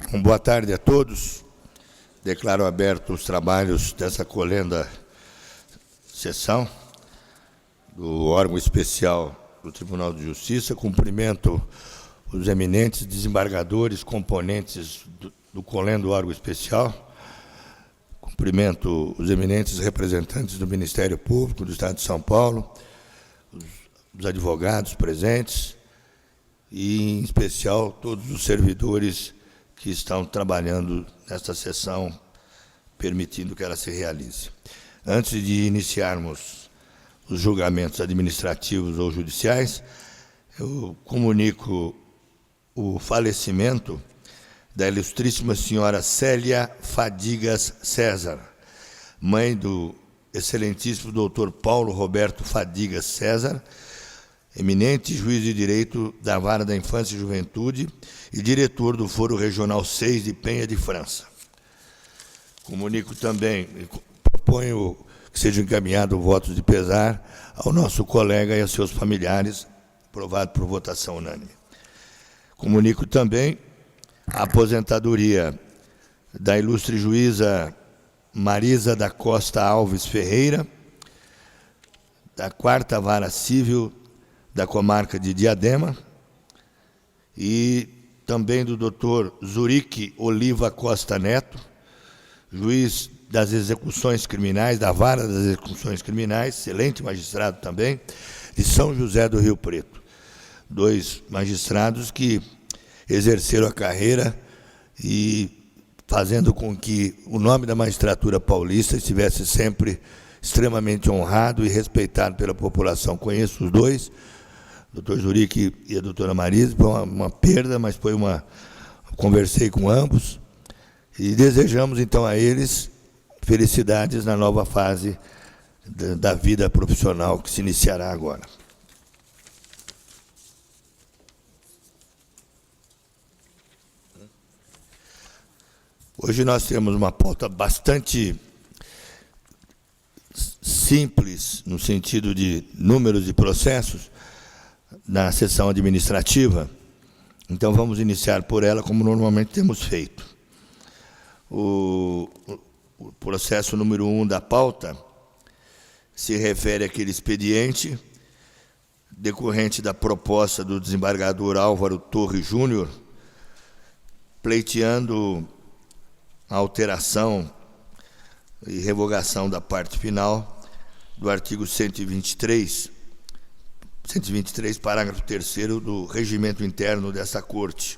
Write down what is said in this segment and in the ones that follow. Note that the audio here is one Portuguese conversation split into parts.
Boa tarde a todos. Declaro aberto os trabalhos dessa colenda sessão do órgão especial do Tribunal de Justiça. Cumprimento os eminentes desembargadores, componentes do colendo órgão especial. Cumprimento os eminentes representantes do Ministério Público do Estado de São Paulo, os advogados presentes e, em especial, todos os servidores que estão trabalhando nesta sessão, permitindo que ela se realize. Antes de iniciarmos os julgamentos administrativos ou judiciais, eu comunico o falecimento da ilustríssima senhora Célia Fadigas César, mãe do excelentíssimo doutor Paulo Roberto Fadigas César, eminente juiz de direito da Vara da Infância e Juventude e diretor do Foro Regional 6 de Penha de França. Comunico também, proponho que sejam encaminhados votos de pesar ao nosso colega e aos seus familiares, aprovado por votação unânime. Comunico também a aposentadoria da ilustre juíza Marisa da Costa Alves Ferreira, da 4ª Vara Civil da comarca de Diadema, e também do doutor Zurique Oliva Costa Neto, juiz das execuções criminais, da Vara das Execuções Criminais, excelente magistrado também, de São José do Rio Preto. 2 magistrados que exerceram a carreira e fazendo com que o nome da magistratura paulista estivesse sempre extremamente honrado e respeitado pela população. Conheço os dois, o doutor Zurique e a doutora Marisa, foi uma perda, mas foi conversei com ambos e desejamos, então, a eles felicidades na nova fase da vida profissional que se iniciará agora. Hoje nós temos uma pauta bastante simples, no sentido de números de processos, na sessão administrativa. Então, vamos iniciar por ela, como normalmente temos feito. O processo número 1 da pauta se refere àquele expediente decorrente da proposta do desembargador Álvaro Torres Júnior, pleiteando a alteração e revogação da parte final do artigo 123, parágrafo 3º do regimento interno dessa Corte.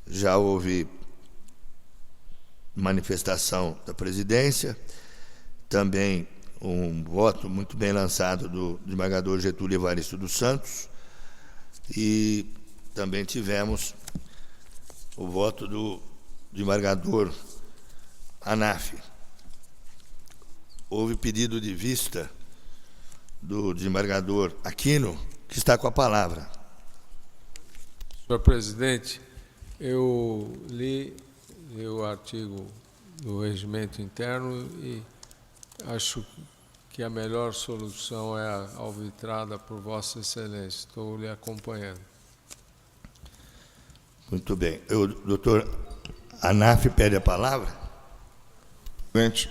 Já houve manifestação da presidência, também um voto muito bem lançado do desembargador Getúlio Evaristo dos Santos, e também tivemos o voto do desembargador Anaf. Houve pedido de vista do desembargador Aquino, que está com a palavra. Senhor presidente, eu li o artigo do regimento interno e acho que a melhor solução é a alvitrada por Vossa Excelência. Estou lhe acompanhando. Muito bem. O doutor Anaf pede a palavra. Presidente,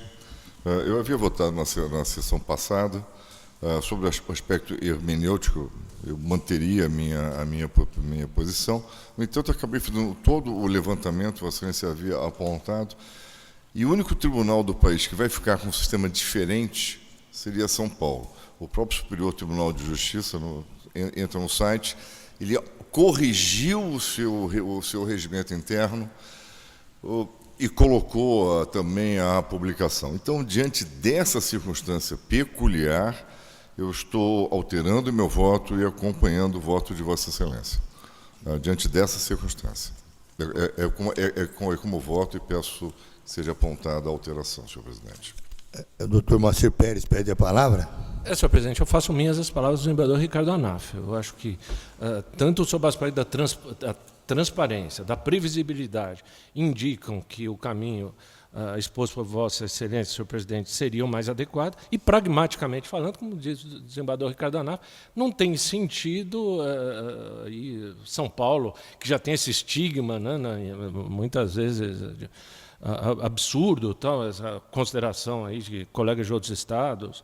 eu havia votado na sessão passada sobre o aspecto hermenêutico. Eu manteria a minha posição. No entanto, acabei fazendo todo o levantamento, Vossa Excelência havia apontado, e o único tribunal do país que vai ficar com um sistema diferente seria São Paulo. O próprio Superior Tribunal de Justiça entra no site, ele corrigiu o seu regimento interno e colocou também a publicação. Então, diante dessa circunstância peculiar, eu estou alterando o meu voto e acompanhando o voto de Vossa Excelência, diante dessa circunstância. Como voto e peço que seja apontada a alteração, senhor presidente. O doutor Moacir Pérez pede a palavra. Senhor presidente, eu faço minhas as palavras do desembargador Ricardo Anaf. Eu acho que, tanto sob o aspecto da transparência, da previsibilidade, indicam que o caminho exposto por Vossa Excelência, senhor presidente, seria o mais adequado. E, pragmaticamente falando, como diz o desembargador Ricardo Anaf, não tem sentido São Paulo, que já tem esse estigma, né, muitas vezes absurdo, tal, essa consideração aí de colegas de outros estados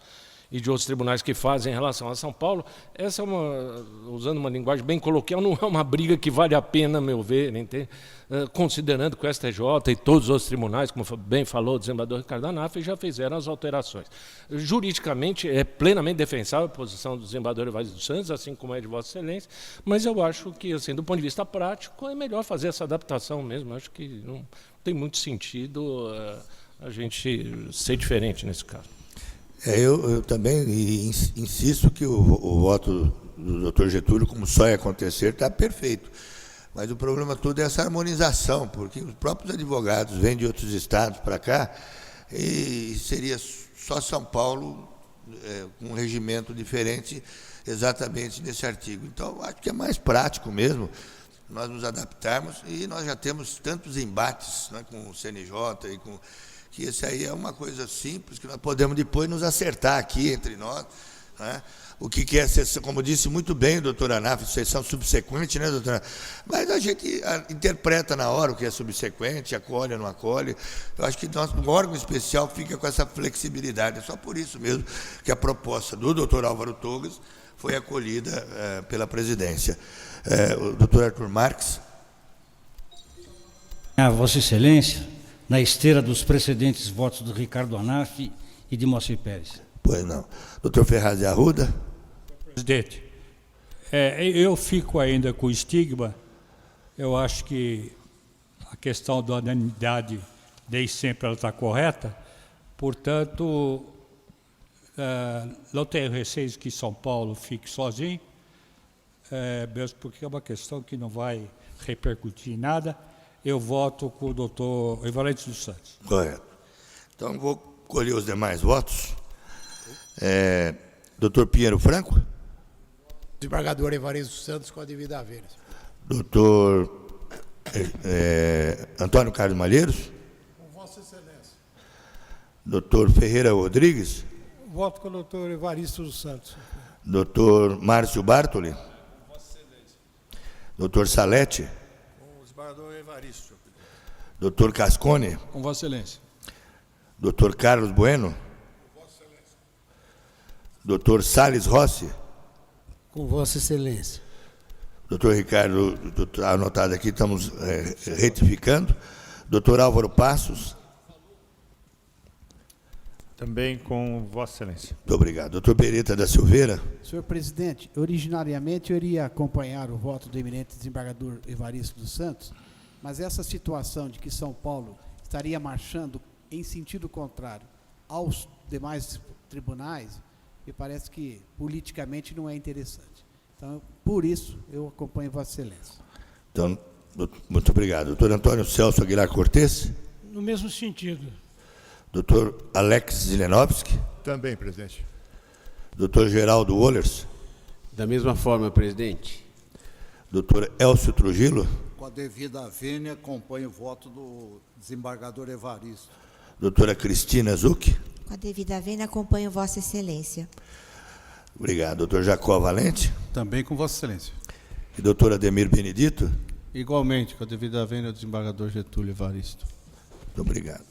e de outros tribunais que fazem em relação a São Paulo, essa é usando uma linguagem bem coloquial, não é uma briga que vale a pena, a meu ver, entende? Considerando que o STJ e todos os outros tribunais, como bem falou o desembargador Ricardo Anaf, já fizeram as alterações. Juridicamente, é plenamente defensável a posição do desembargador Evaristo dos Santos, assim como é de Vossa Excelência, mas eu acho que, assim, do ponto de vista prático, é melhor fazer essa adaptação mesmo. Acho que não tem muito sentido a gente ser diferente nesse caso. Eu também insisto que o voto do doutor Getúlio, como só ia acontecer, está perfeito. Mas o problema todo é essa harmonização, porque os próprios advogados vêm de outros estados para cá e seria só São Paulo com um regimento diferente exatamente nesse artigo. Então, acho que é mais prático mesmo nós nos adaptarmos, e nós já temos tantos embates, né, com o CNJ e com... que esse aí é uma coisa simples, que nós podemos depois nos acertar aqui entre nós, né? O que é sessão, como disse muito bem o doutor Anaf, sessão subsequente, né, doutora? Mas a gente interpreta na hora o que é subsequente, acolhe ou não acolhe. Eu acho que o órgão especial fica com essa flexibilidade. É só por isso mesmo que a proposta do doutor Álvaro Torres foi acolhida pela presidência. O doutor Arthur Marques. Vossa Excelência, na esteira dos precedentes votos do Ricardo Anaf e de Moacir Pérez. Pois não. Doutor Ferraz de Arruda. Presidente, eu fico ainda com o estigma. Eu acho que a questão da unanimidade, desde sempre, ela está correta. Portanto, não tenho receio que São Paulo fique sozinho, mesmo porque é uma questão que não vai repercutir em nada. Eu voto com o doutor Evaristo dos Santos. Correto. Então, vou colher os demais votos. Doutor Pinheiro Franco. Desembargador Evaristo dos Santos, com a devida haver. Doutor Antônio Carlos Malheiros. Com Vossa Excelência. Doutor Ferreira Rodrigues. Voto com o doutor Evaristo dos Santos. Doutor Márcio Bartoli. Com Vossa Excelência. Doutor Salete. Com o desembargador Evaristo. Doutor Cascone. Com Vossa Excelência. Doutor Carlos Bueno. Com Vossa Excelência. Doutor Salles Rossi. Com Vossa Excelência. Doutor Ricardo, anotado aqui, estamos retificando. Doutor Álvaro Passos. Também com Vossa Excelência. Muito obrigado. Doutor Beretta da Silveira. Senhor presidente, originariamente eu iria acompanhar o voto do eminente desembargador Evaristo dos Santos, mas essa situação de que São Paulo estaria marchando em sentido contrário aos demais tribunais, me parece que politicamente não é interessante. Então, por isso, eu acompanho Vossa Excelência. Então, muito obrigado. Doutor Antônio Celso Aguilar Cortes. No mesmo sentido. Doutor Alex Zilenovski. Também, presidente. Doutor Geraldo Wollers. Da mesma forma, presidente. Doutor Elcio Trujillo. Com a devida vênia, acompanho o voto do desembargador Evaristo. Doutora Cristina Zucchi. Com a devida vênia, acompanho Vossa Excelência. Obrigado. Doutor Jacó Valente. Também com Vossa Excelência. E doutor Ademir Benedito. Igualmente, com a devida vênia, o desembargador Getúlio Evaristo. Muito obrigado.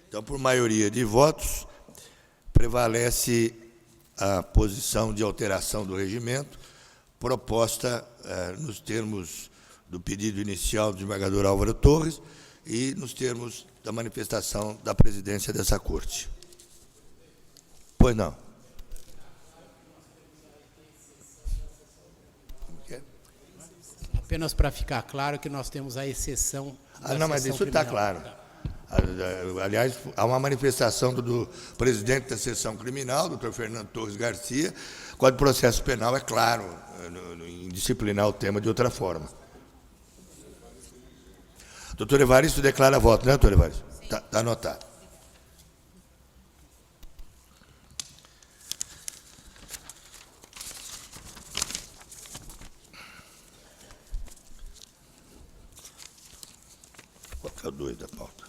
Então, por maioria de votos, prevalece a posição de alteração do regimento proposta nos termos do pedido inicial do desembargador Álvaro Torres e nos termos da manifestação da presidência dessa Corte. Pois não. Apenas para ficar claro que nós temos a exceção da Não, mas isso está claro. Aliás, há uma manifestação do presidente da sessão criminal, doutor Fernando Torres Garcia, Código de Processo Penal, é claro, em disciplinar o tema de outra forma. Doutor Evaristo declara voto, né, doutor Evaristo? Está anotado. é o 2 da pauta.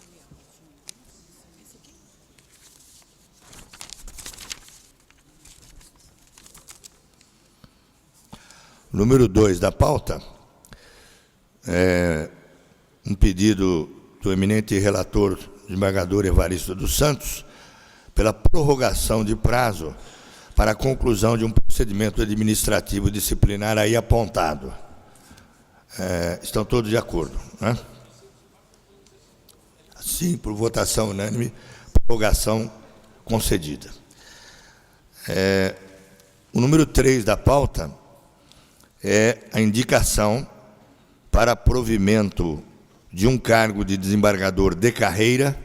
Número 2 da pauta é um pedido do eminente relator, desembargador Evaristo dos Santos, pela prorrogação de prazo para a conclusão de um procedimento administrativo disciplinar aí apontado. Estão todos de acordo, né? Sim, por votação unânime, prorrogação concedida. O número 3 da pauta é a indicação para provimento de um cargo de desembargador de carreira,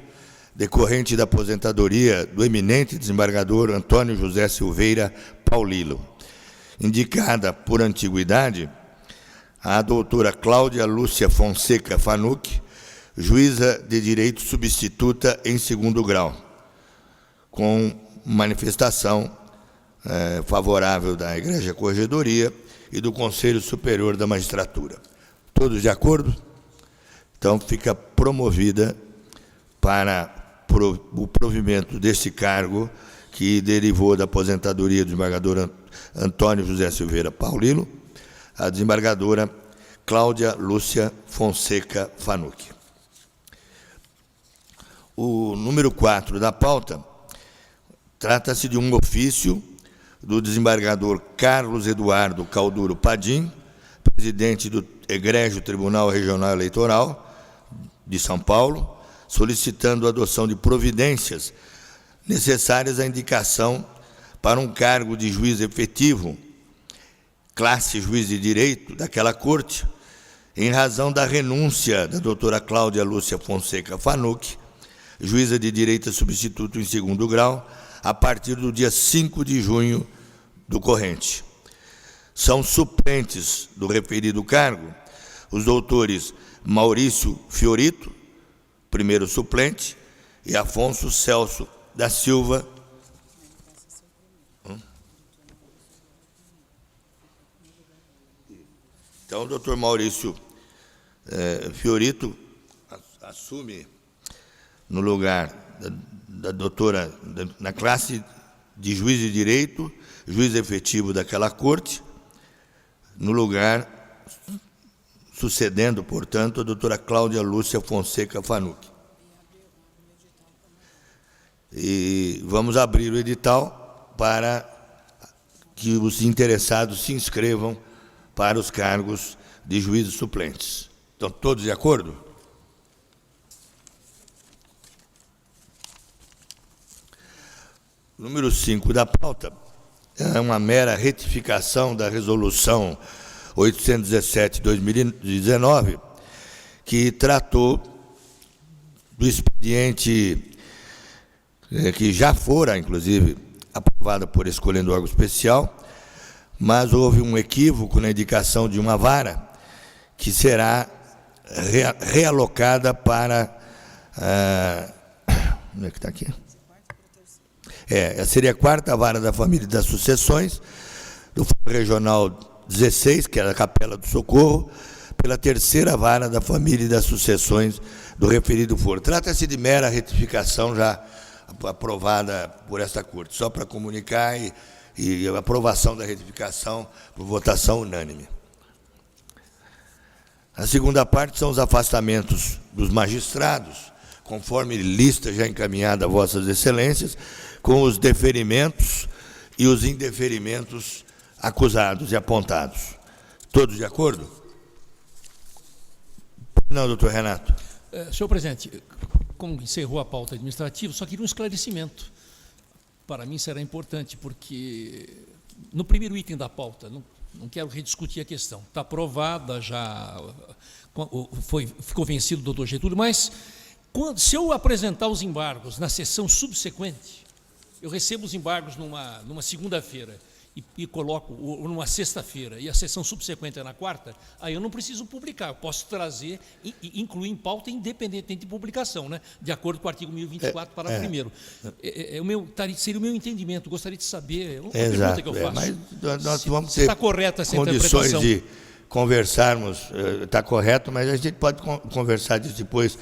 decorrente da aposentadoria do eminente desembargador Antônio José Silveira Paulilo, indicada por antiguidade a doutora Cláudia Lúcia Fonseca Fanucchi, juíza de direito substituta em 2º grau, com manifestação favorável da Igreja Corregedoria e do Conselho Superior da Magistratura. Todos de acordo? Então, fica promovida para o provimento desse cargo, que derivou da aposentadoria do desembargador Antônio José Silveira Paulilo, a desembargadora Cláudia Lúcia Fonseca Fanucchi. O número 4 da pauta trata-se de um ofício do desembargador Carlos Eduardo Calduro Padim, presidente do Egrégio Tribunal Regional Eleitoral de São Paulo, solicitando a adoção de providências necessárias à indicação para um cargo de juiz efetivo, classe juiz de direito daquela corte, em razão da renúncia da doutora Cláudia Lúcia Fonseca Fanucchi, juíza de direito substituto em 2º grau, a partir do dia 5 de junho do corrente. São suplentes do referido cargo os doutores Maurício Fiorito, primeiro suplente, e Afonso Celso da Silva. Então, o doutor Maurício Fiorito assume no lugar da doutora, na classe de juiz de direito, juiz efetivo daquela corte, no lugar, sucedendo, portanto, a doutora Cláudia Lúcia Fonseca Fanucchi. E vamos abrir o edital para que os interessados se inscrevam para os cargos de juízes suplentes. Estão todos de acordo? Número 5 da pauta é uma mera retificação da resolução 817/2019, que tratou do expediente que já fora, inclusive, aprovado por escolhendo órgão especial, mas houve um equívoco na indicação de uma vara que será realocada para... onde é que está aqui? Seria a 4ª vara da família das sucessões, do Fórum Regional 16, que era a Capela do Socorro, pela 3ª vara da família das sucessões do referido foro. Trata-se de mera retificação já aprovada por esta Corte, só para comunicar e a aprovação da retificação por votação unânime. A segunda parte são os afastamentos dos magistrados, conforme lista já encaminhada a vossas excelências, com os deferimentos e os indeferimentos acusados e apontados. Todos de acordo? Não, doutor Renato. Senhor presidente, como encerrou a pauta administrativa, só queria um esclarecimento. Para mim será importante, porque no primeiro item da pauta, não quero rediscutir a questão, está aprovada, já ficou vencido o doutor Getúlio, mas se eu apresentar os embargos na sessão subsequente, eu recebo os embargos numa segunda-feira e coloco numa sexta-feira, e a sessão subsequente é na quarta, aí eu não preciso publicar, eu posso trazer e incluir em pauta independente de publicação, né? De acordo com o artigo 1024, parágrafo 1º. Seria o meu entendimento, gostaria de saber, uma pergunta que eu faço. Mas nós vamos ter está correta essa condições interpretação. de conversarmos, está correto, mas a gente pode conversar disso depois,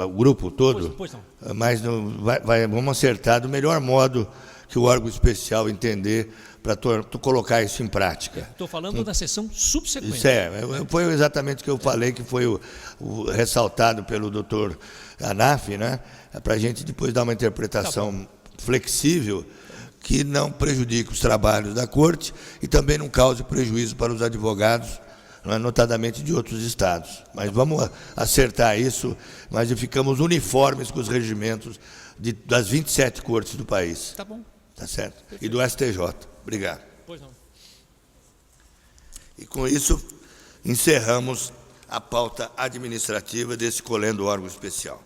o grupo todo, pois não. mas vamos acertar do melhor modo que o órgão especial entender para colocar isso em prática. Estou falando da sessão subsequente. Isso foi exatamente o que eu falei, que foi o ressaltado pelo doutor Anaf, né? Para a gente depois dar uma interpretação flexível que não prejudique os trabalhos da Corte e também não cause prejuízo para os advogados, notadamente de outros estados. Mas vamos acertar isso, mas ficamos uniformes com os regimentos das 27 cortes do país. Tá bom. Tá certo? E do STJ. Obrigado. Pois não. E com isso, encerramos a pauta administrativa desse colendo órgão especial.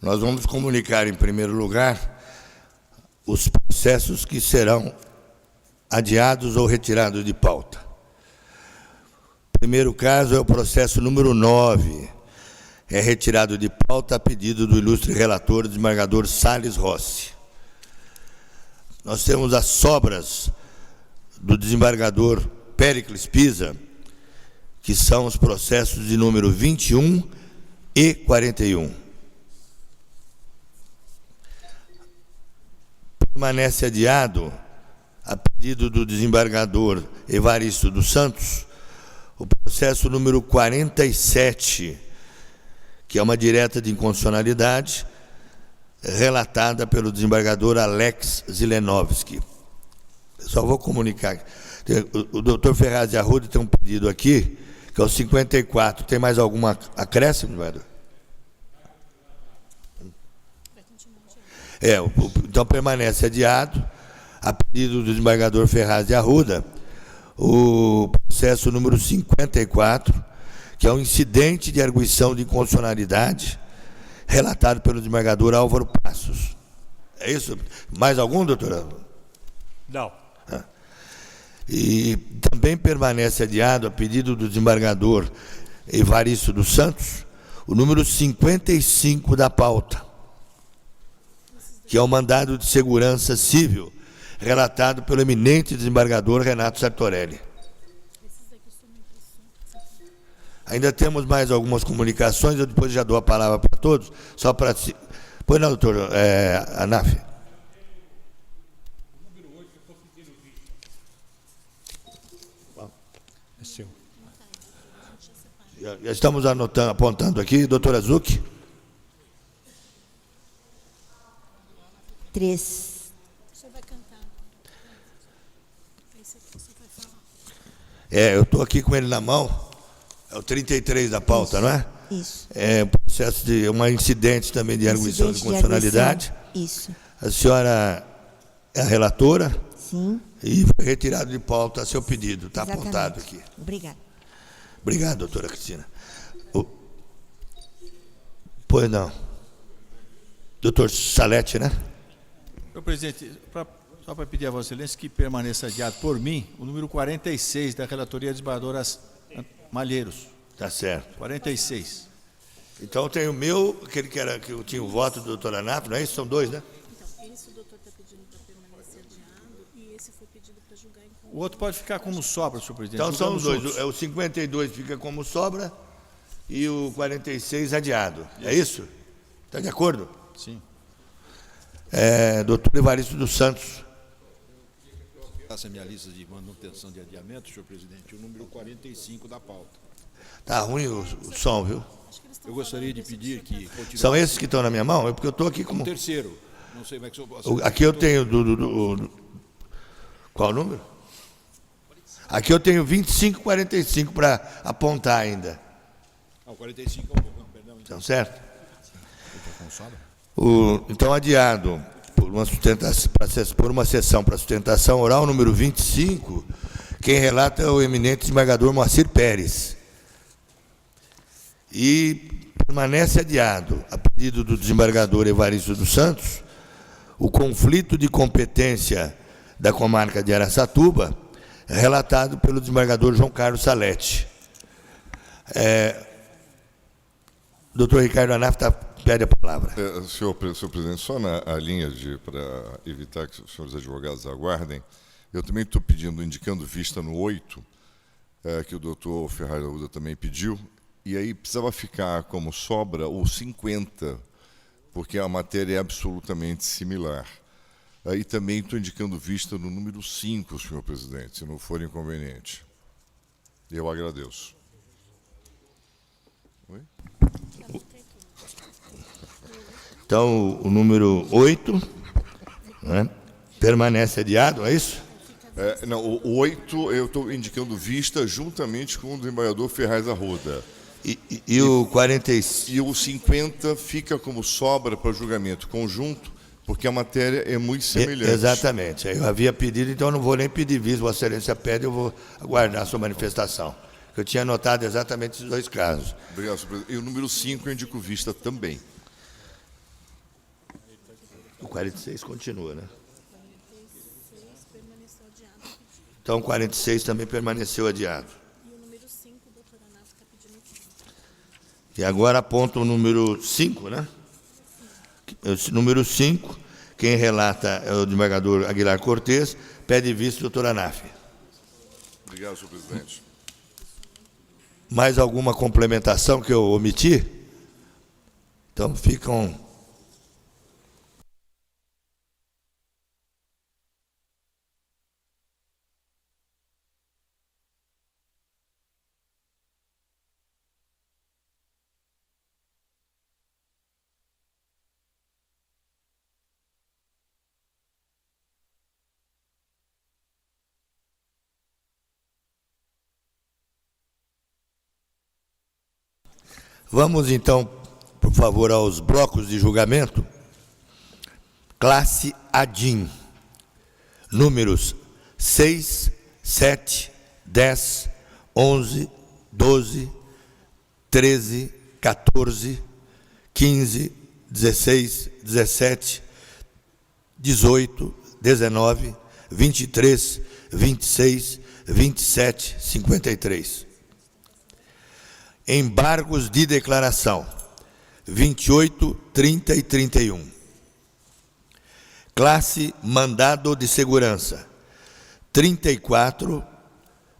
Nós vamos comunicar, em primeiro lugar, os processos que serão adiados ou retirados de pauta. O primeiro caso é o processo número 9. É retirado de pauta a pedido do ilustre relator, desembargador Salles Rossi. Nós temos as sobras do desembargador Péricles Pisa, que são os processos de número 21 e 41. Permanece adiado, a pedido do desembargador Evaristo dos Santos, o processo número 47, que é uma direta de inconstitucionalidade, relatada pelo desembargador Alex Zilenovski. Só vou comunicar. O doutor Ferraz de Arruda tem um pedido aqui, que é o 54. Tem mais alguma acréscimo, desembargador? Então permanece adiado, a pedido do desembargador Ferraz de Arruda, o processo número 54, que é um incidente de arguição de inconstitucionalidade, relatado pelo desembargador Álvaro Passos. É isso? Mais algum, doutora? Não. E também permanece adiado, a pedido do desembargador Evaristo dos Santos, o número 55 da pauta, que é o mandado de segurança civil, relatado pelo eminente desembargador Renato Sartorelli. Ainda temos mais algumas comunicações, eu depois já dou a palavra para todos, só para... Pois não, doutor Anaf. É seu. Já estamos apontando aqui, doutora Zucchi. 3. O senhor vai cantar. Esse aqui o senhor vai falar. Eu estou aqui com ele na mão. É o 33 da pauta, Isso. não é? Isso. É um processo de uma incidente também de arguição de constitucionalidade. Isso. A senhora é a relatora. Sim. E foi retirado de pauta a seu pedido. Está apontado aqui. Obrigada. Obrigado, doutora Cristina. Pois não. Doutor Salete, né? Senhor presidente, só para pedir a Vossa Excelência que permaneça adiado por mim o número 46 da relatoria desembargadora Malheiros. Tá certo. 46. Então tem o meu, aquele que eu tinha o voto do doutor Anaf, não é isso? São dois, né? Então, esse o doutor está pedindo para permanecer adiado e esse foi pedido para julgar em conta. O outro pode ficar como sobra, senhor presidente. Então são os dois. Outros. O 52 fica como sobra e o 46 adiado. É isso? Está de acordo? Sim. Doutor Evaristo dos Santos. Essa é a minha lista de manutenção de adiamento, senhor presidente, o número 45 da pauta. Tá ruim o som, viu? Eu gostaria de pedir que... São esses que estão na minha mão? É porque eu estou aqui com... O terceiro. Não sei como é que Aqui eu tenho qual o número? Aqui eu tenho 25 e 45 para apontar ainda. Ah, o 45 é um pouco, perdão. Então, certo? Então, adiado por uma sessão para sustentação oral, número 25, quem relata é o eminente desembargador Moacir Pérez. E permanece adiado, a pedido do desembargador Evaristo dos Santos, o conflito de competência da comarca de Araçatuba, relatado pelo desembargador João Carlos Salete. Doutor Ricardo Anaf pede a palavra. Senhor presidente, só na linha para evitar que os senhores advogados aguardem, eu também estou pedindo, indicando vista no 8, que o doutor Ferraz Arruda também pediu, e aí precisava ficar como sobra o 50, porque a matéria é absolutamente similar. Aí também estou indicando vista no número 5, senhor presidente, se não for inconveniente. Eu agradeço. Oi? Então, o número 8, né, permanece adiado, é isso? Não, o 8 eu estou indicando vista juntamente com o desembargador Ferraz Arruda. E o 45? E o 50 fica como sobra para julgamento conjunto, porque a matéria é muito semelhante. Exatamente. Eu havia pedido, então eu não vou nem pedir vista. Vossa Excelência pede, eu vou aguardar a sua manifestação. Eu tinha anotado exatamente esses dois casos. Obrigado, senhor presidente. E o número 5 eu indico vista também. O 46 continua, né? Então, o 46 também permaneceu adiado. E o número 5, o doutor Anaf está pedindo. E agora aponta o número 5, né? Esse número 5, quem relata é o desembargador Aguilar Cortes, pede vista, doutor Anaf. Obrigado, senhor presidente. Mais alguma complementação que eu omiti? Então, ficam... Vamos, então, por favor, aos blocos de julgamento. Classe ADIM. Números 6, 7, 10, 11, 12, 13, 14, 15, 16, 17, 18, 19, 23, 26, 27, 53. Embargos de declaração, 28, 30 e 31. Classe mandado de segurança, 34,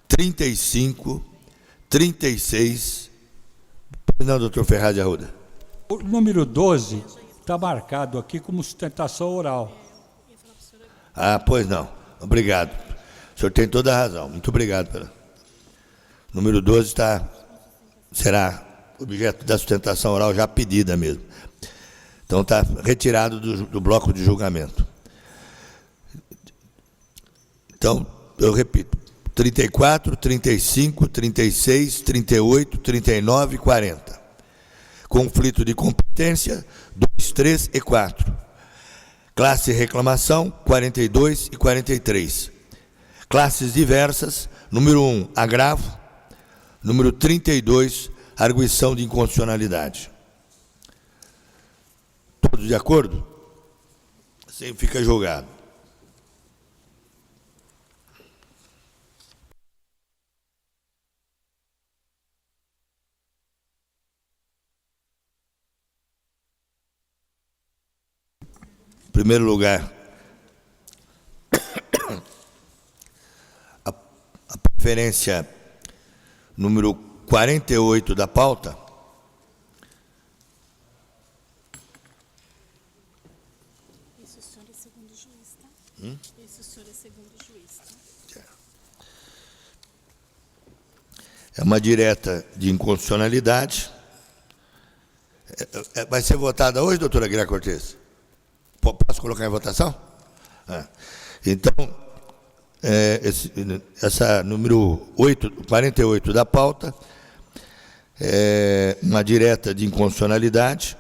35, 36. Não, doutor Ferraz de Arruda. O número 12 está marcado aqui como sustentação oral. Ah, pois não. Obrigado. O senhor tem toda a razão. Muito obrigado. Número 12 será objeto da sustentação oral já pedida mesmo. Então está retirado do bloco de julgamento. Então, eu repito, 34, 35, 36, 38, 39 e 40. Conflito de competência, 2, 3 e 4. Classe reclamação, 42 e 43. Classes diversas, número 1, agravo. Número 32, arguição de inconstitucionalidade. Todos de acordo? Assim fica julgado. Em primeiro lugar, a preferência número 48 da pauta. Esse senhor é segundo juiz, tá? Esse senhor é segundo juiz. Tá? É uma direta de inconstitucionalidade. Vai ser votada hoje, doutora Aguilar Cortes? Posso colocar em votação? Então, essa número 48 da pauta é uma direta de inconstitucionalidade.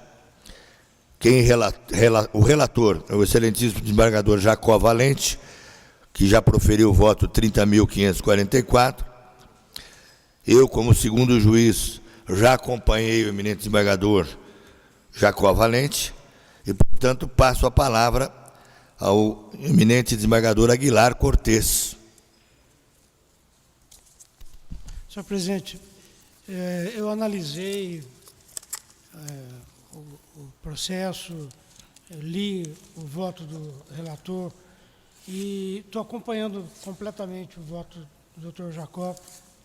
O relator é o excelentíssimo desembargador Jacó Valente, que já proferiu o voto 30.544. Eu, como segundo juiz, já acompanhei o eminente desembargador Jacó Valente e, portanto, passo a palavra ao eminente desembargador Aguilar Cortes. Senhor presidente, eu analisei o processo, li o voto do relator e estou acompanhando completamente o voto do doutor Jacó,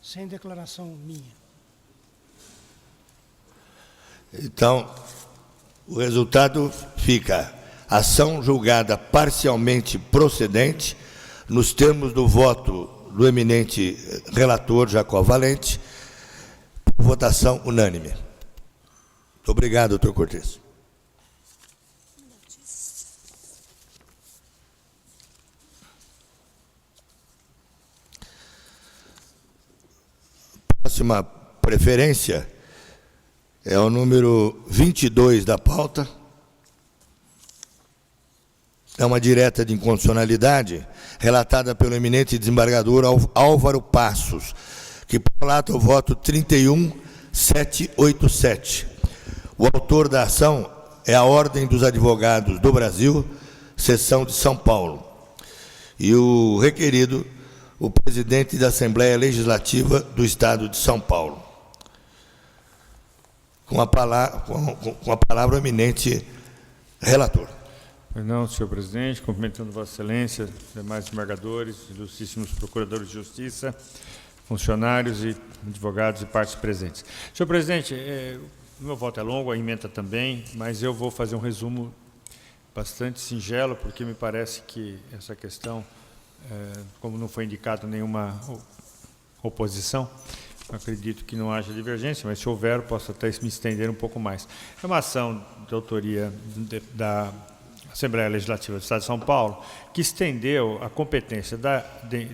sem declaração minha. Então, o resultado fica: ação julgada parcialmente procedente, nos termos do voto do eminente relator Jacó Valente, por votação unânime. Muito obrigado, doutor Cortes. Próxima preferência é o número 22 da pauta. É uma direta de inconstitucionalidade relatada pelo eminente desembargador Álvaro Passos, que prolata o voto 31787. O autor da ação é a Ordem dos Advogados do Brasil, seção de São Paulo. E o requerido, o presidente da Assembleia Legislativa do Estado de São Paulo. Com a palavra o eminente relator. Não, senhor presidente, cumprimentando Vossa Excelência, demais desembargadores, ilustríssimos procuradores de justiça, funcionários e advogados e partes presentes. Senhor presidente, o meu voto é longo, a emenda também, mas eu vou fazer um resumo bastante singelo, porque me parece que essa questão, como não foi indicado nenhuma oposição, acredito que não haja divergência, mas se houver, posso até me estender um pouco mais. É uma ação de autoria da Assembleia Legislativa do Estado de São Paulo, que estendeu a competência da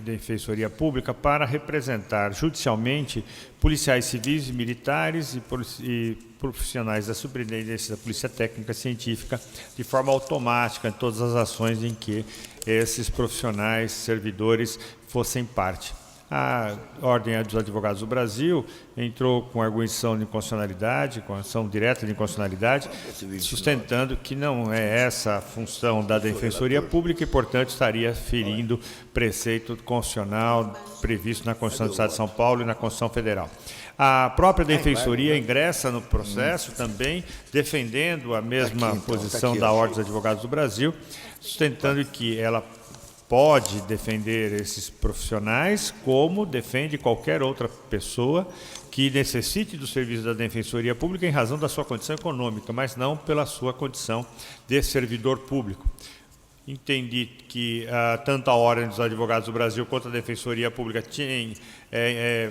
Defensoria Pública para representar judicialmente policiais civis e militares e profissionais da Superintendência da Polícia Técnica Científica de forma automática em todas as ações em que esses profissionais, servidores, fossem parte. A Ordem dos Advogados do Brasil entrou com arguição de inconstitucionalidade, com ação direta de inconstitucionalidade, sustentando que não é essa a função da Defensoria Pública e, portanto, estaria ferindo preceito constitucional previsto na Constituição do Estado de São Paulo e na Constituição Federal. A própria Defensoria ingressa no processo também, defendendo a mesma posição da Ordem dos Advogados do Brasil, sustentando que ela pode defender esses profissionais, como defende qualquer outra pessoa que necessite do serviço da Defensoria Pública em razão da sua condição econômica, mas não pela sua condição de servidor público. Entendi que tanto a Ordem dos Advogados do Brasil quanto a Defensoria Pública têm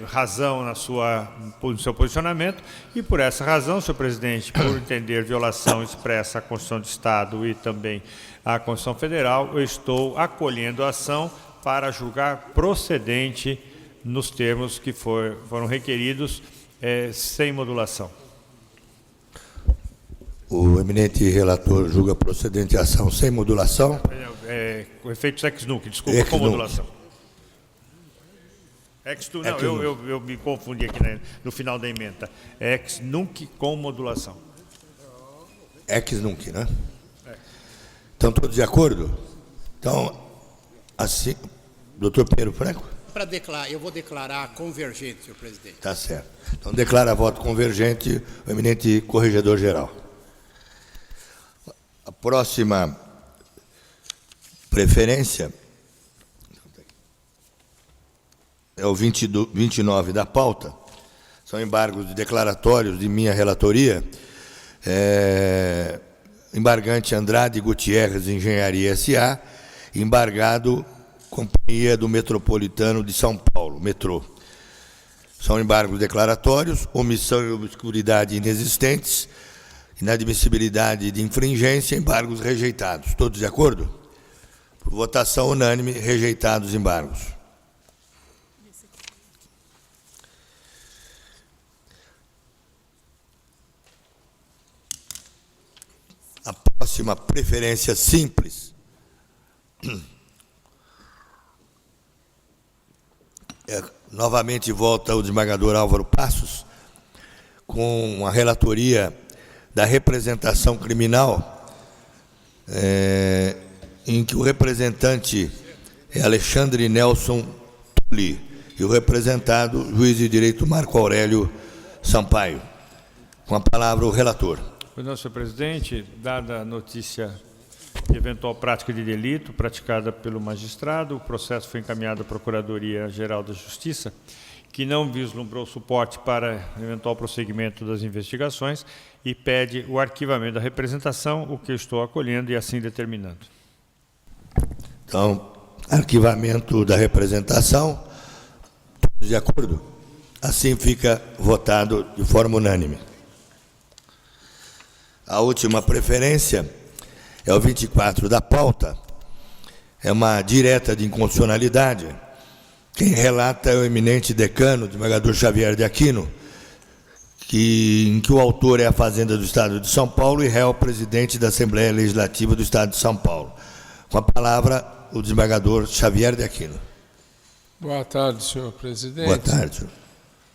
razão no seu posicionamento e, por essa razão, senhor presidente, por entender violação expressa à Constituição do Estado e também à Constituição Federal, eu estou acolhendo a ação para julgar procedente nos termos que foram requeridos, sem modulação. O eminente relator julga procedente a ação sem modulação. O efeito ex nunc, desculpa, com modulação. Eu me confundi aqui no final da emenda. Ex nunc com modulação. Ex nunc, né? Estão todos de acordo? Então, assim, doutor Pedro Franco? Eu vou declarar convergente, senhor presidente. Tá certo. Então, declara voto convergente o eminente corregedor-geral. A próxima preferência é o 29 da pauta. São embargos declaratórios de minha relatoria. Embargante Andrade Gutierrez Engenharia S.A., embargado Companhia do Metropolitano de São Paulo, metrô. São embargos declaratórios, omissão e obscuridade inexistentes, inadmissibilidade de infringência, embargos rejeitados. Todos de acordo? Por votação unânime, rejeitados os embargos. A próxima preferência simples novamente volta o desembargador Álvaro Passos, com a relatoria da representação criminal, em que o representante é Alexandre Nelson Tulli e o representado, juiz de direito Marco Aurélio Sampaio. Com a palavra o relator. Pois não, senhor presidente, dada a notícia de eventual prática de delito praticada pelo magistrado, o processo foi encaminhado à Procuradoria-Geral da Justiça, que não vislumbrou suporte para eventual prosseguimento das investigações e pede o arquivamento da representação, o que eu estou acolhendo e assim determinando. Então, arquivamento da representação, todos de acordo? Assim fica votado de forma unânime. A última preferência é o 24 da pauta, é uma direta de inconstitucionalidade. Quem relata é o eminente decano, o desembargador Xavier de Aquino, em que o autor é a Fazenda do Estado de São Paulo e réu presidente da Assembleia Legislativa do Estado de São Paulo. Com a palavra, o desembargador Xavier de Aquino. Boa tarde, senhor presidente. Boa tarde.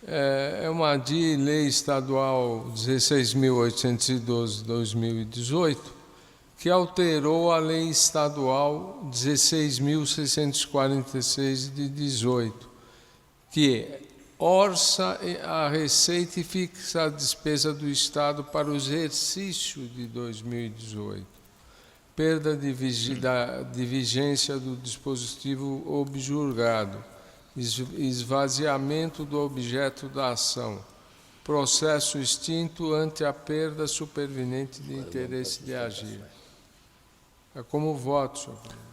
É uma lei estadual 16.812/2018, que alterou a lei estadual 16.646 de 18, que orça a receita e fixa a despesa do Estado para o exercício de 2018. Perda de vigência do dispositivo objurgado, esvaziamento do objeto da ação, processo extinto ante a perda superveniente de interesse de agir. É como voto, senhor presidente.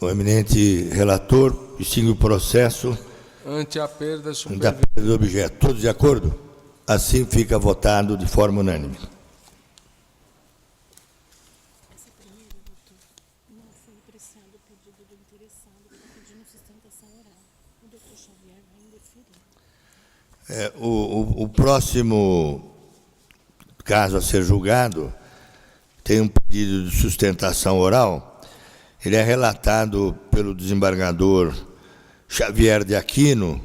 O eminente relator extingue o processo ante a perda da superveniente. perda do objeto. Todos de acordo? Assim fica votado de forma unânime. Essa primeira, doutor, não foi apreciado o pedido do interessado que está pedindo sustentação oral. O doutor Xavier vai indeferir. O próximo caso a ser julgado tem um pedido de sustentação oral. Ele é relatado pelo desembargador Xavier de Aquino,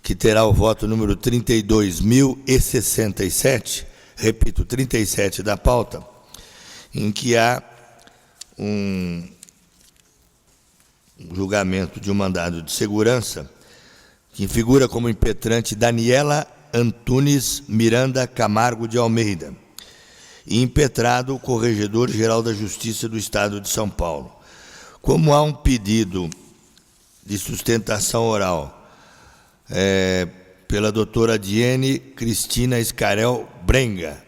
que terá o voto número 32.067, repito, 37 da pauta, em que há um julgamento de um mandado de segurança que figura como impetrante Daniela Antunes Miranda Camargo de Almeida, e impetrado o Corregedor-Geral da Justiça do Estado de São Paulo. Como há um pedido de sustentação oral pela doutora Diene Cristina Escarel Brenga,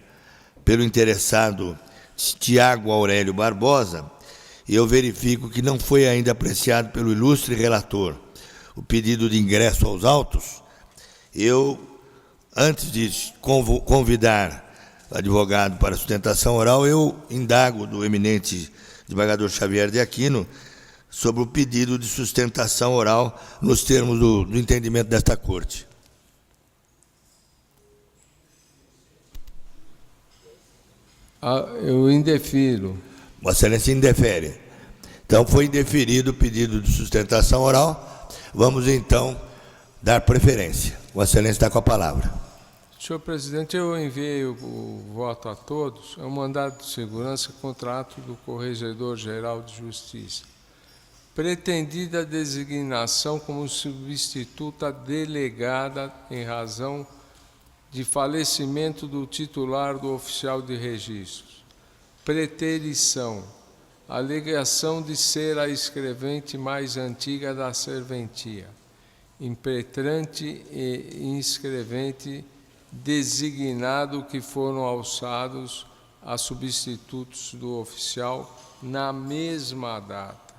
pelo interessado Tiago Aurélio Barbosa, eu verifico que não foi ainda apreciado pelo ilustre relator o pedido de ingresso aos autos. Eu, antes de convidar o advogado para sustentação oral, eu indago do eminente desembargador Xavier de Aquino sobre o pedido de sustentação oral nos termos do entendimento desta Corte. Eu indefiro. Vossa Excelência indefere. Então, foi indeferido o pedido de sustentação oral. Vamos, então, dar preferência. Vossa Excelência está com a palavra. Senhor presidente, eu enviei o voto a todos. É um mandado de segurança contra ato do Corregedor-Geral de Justiça. Pretendida designação como substituta delegada em razão de falecimento do titular do oficial de registros. Preterição. Alegação de ser a escrevente mais antiga da serventia. Impetrante e inscrevente designado que foram alçados a substitutos do oficial na mesma data.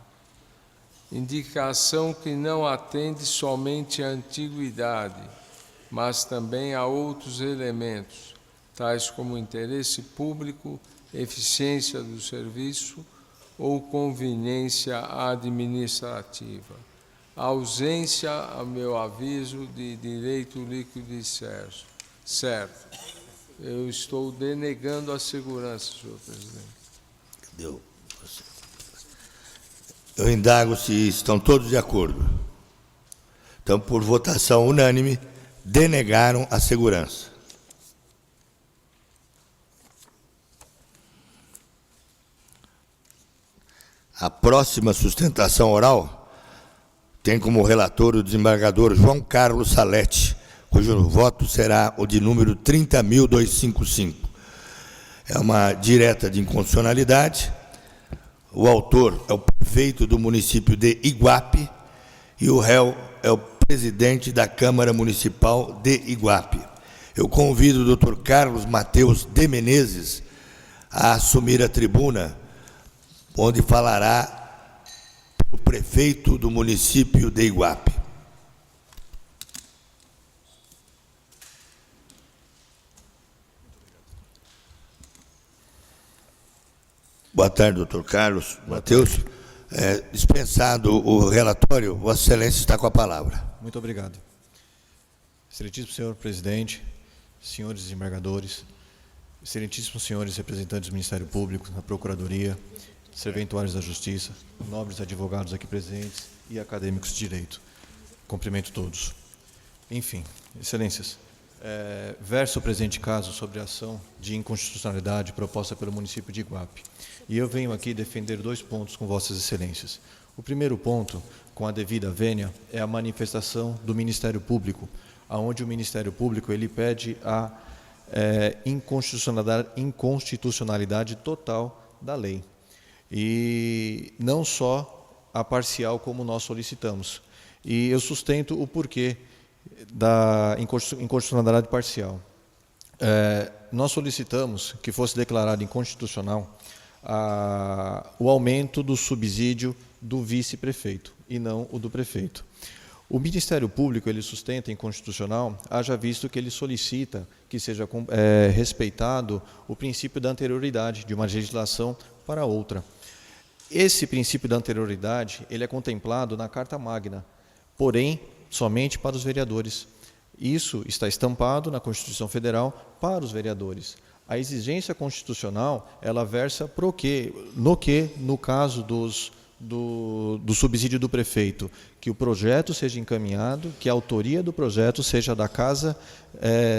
indicação que não atende somente à antiguidade, mas também a outros elementos, tais como interesse público, eficiência do serviço ou conveniência administrativa. Ausência, a meu aviso, de direito líquido e certo. Eu estou denegando a segurança, senhor presidente. Deu. Eu indago se estão todos de acordo. Então, por votação unânime, denegaram a segurança. A próxima sustentação oral tem como relator o desembargador João Carlos Salete, cujo voto será o de número 30.255. É uma direta de inconstitucionalidade. O autor é o prefeito do município de Iguape e o réu é o presidente da Câmara Municipal de Iguape. Eu convido o doutor Carlos Mateus de Menezes a assumir a tribuna, onde falará o prefeito do município de Iguape. Boa tarde, doutor Carlos Mateus. Dispensado o relatório, Vossa Excelência está com a palavra. Muito obrigado. Excelentíssimo senhor presidente, senhores desembargadores, excelentíssimos senhores representantes do Ministério Público, da Procuradoria, serventuários da Justiça, nobres advogados aqui presentes e acadêmicos de Direito. Cumprimento todos. Enfim, excelências, verso o presente caso sobre a ação de inconstitucionalidade proposta pelo município de Iguape. E eu venho aqui defender 2 pontos com vossas excelências. O primeiro ponto, com a devida vênia, é a manifestação do Ministério Público, onde o Ministério Público ele pede a inconstitucionalidade total da lei. E não só a parcial como nós solicitamos. E eu sustento o porquê da inconstitucionalidade parcial. Nós solicitamos que fosse declarado inconstitucional o aumento do subsídio do vice-prefeito e não o do prefeito. O Ministério Público ele sustenta inconstitucional, haja visto que ele solicita que seja respeitado o princípio da anterioridade de uma legislação para outra. Esse princípio da anterioridade ele é contemplado na Carta Magna, porém somente para os vereadores. Isso está estampado na Constituição Federal para os vereadores. A exigência constitucional ela versa no caso do subsídio do prefeito, que o projeto seja encaminhado, que a autoria do projeto seja da Casa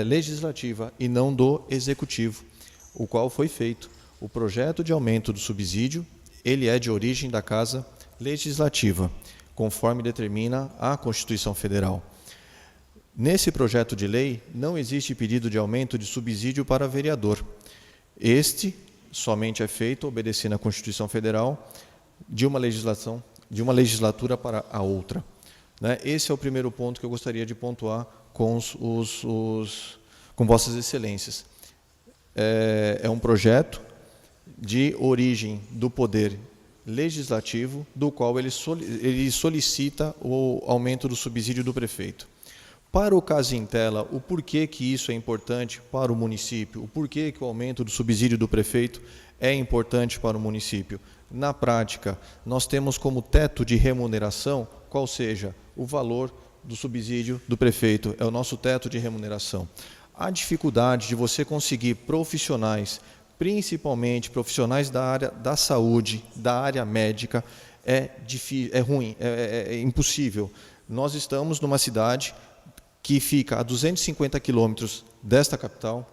Legislativa e não do Executivo, o qual foi feito. O projeto de aumento do subsídio ele é de origem da Casa Legislativa, conforme determina a Constituição Federal. Nesse projeto de lei, não existe pedido de aumento de subsídio para vereador. Este somente é feito obedecendo à Constituição Federal de uma legislatura para a outra. Esse é o primeiro ponto que eu gostaria de pontuar com vossas excelências. É um projeto de origem do Poder Legislativo, do qual ele solicita o aumento do subsídio do prefeito. Para o caso em tela, o porquê que isso é importante para o município, o porquê que o aumento do subsídio do prefeito é importante para o município. Na prática, nós temos como teto de remuneração, qual seja o valor do subsídio do prefeito, é o nosso teto de remuneração. A dificuldade de você conseguir profissionais, principalmente profissionais da área da saúde, da área médica, é ruim, é impossível. Nós estamos numa cidade que fica a 250 quilômetros desta capital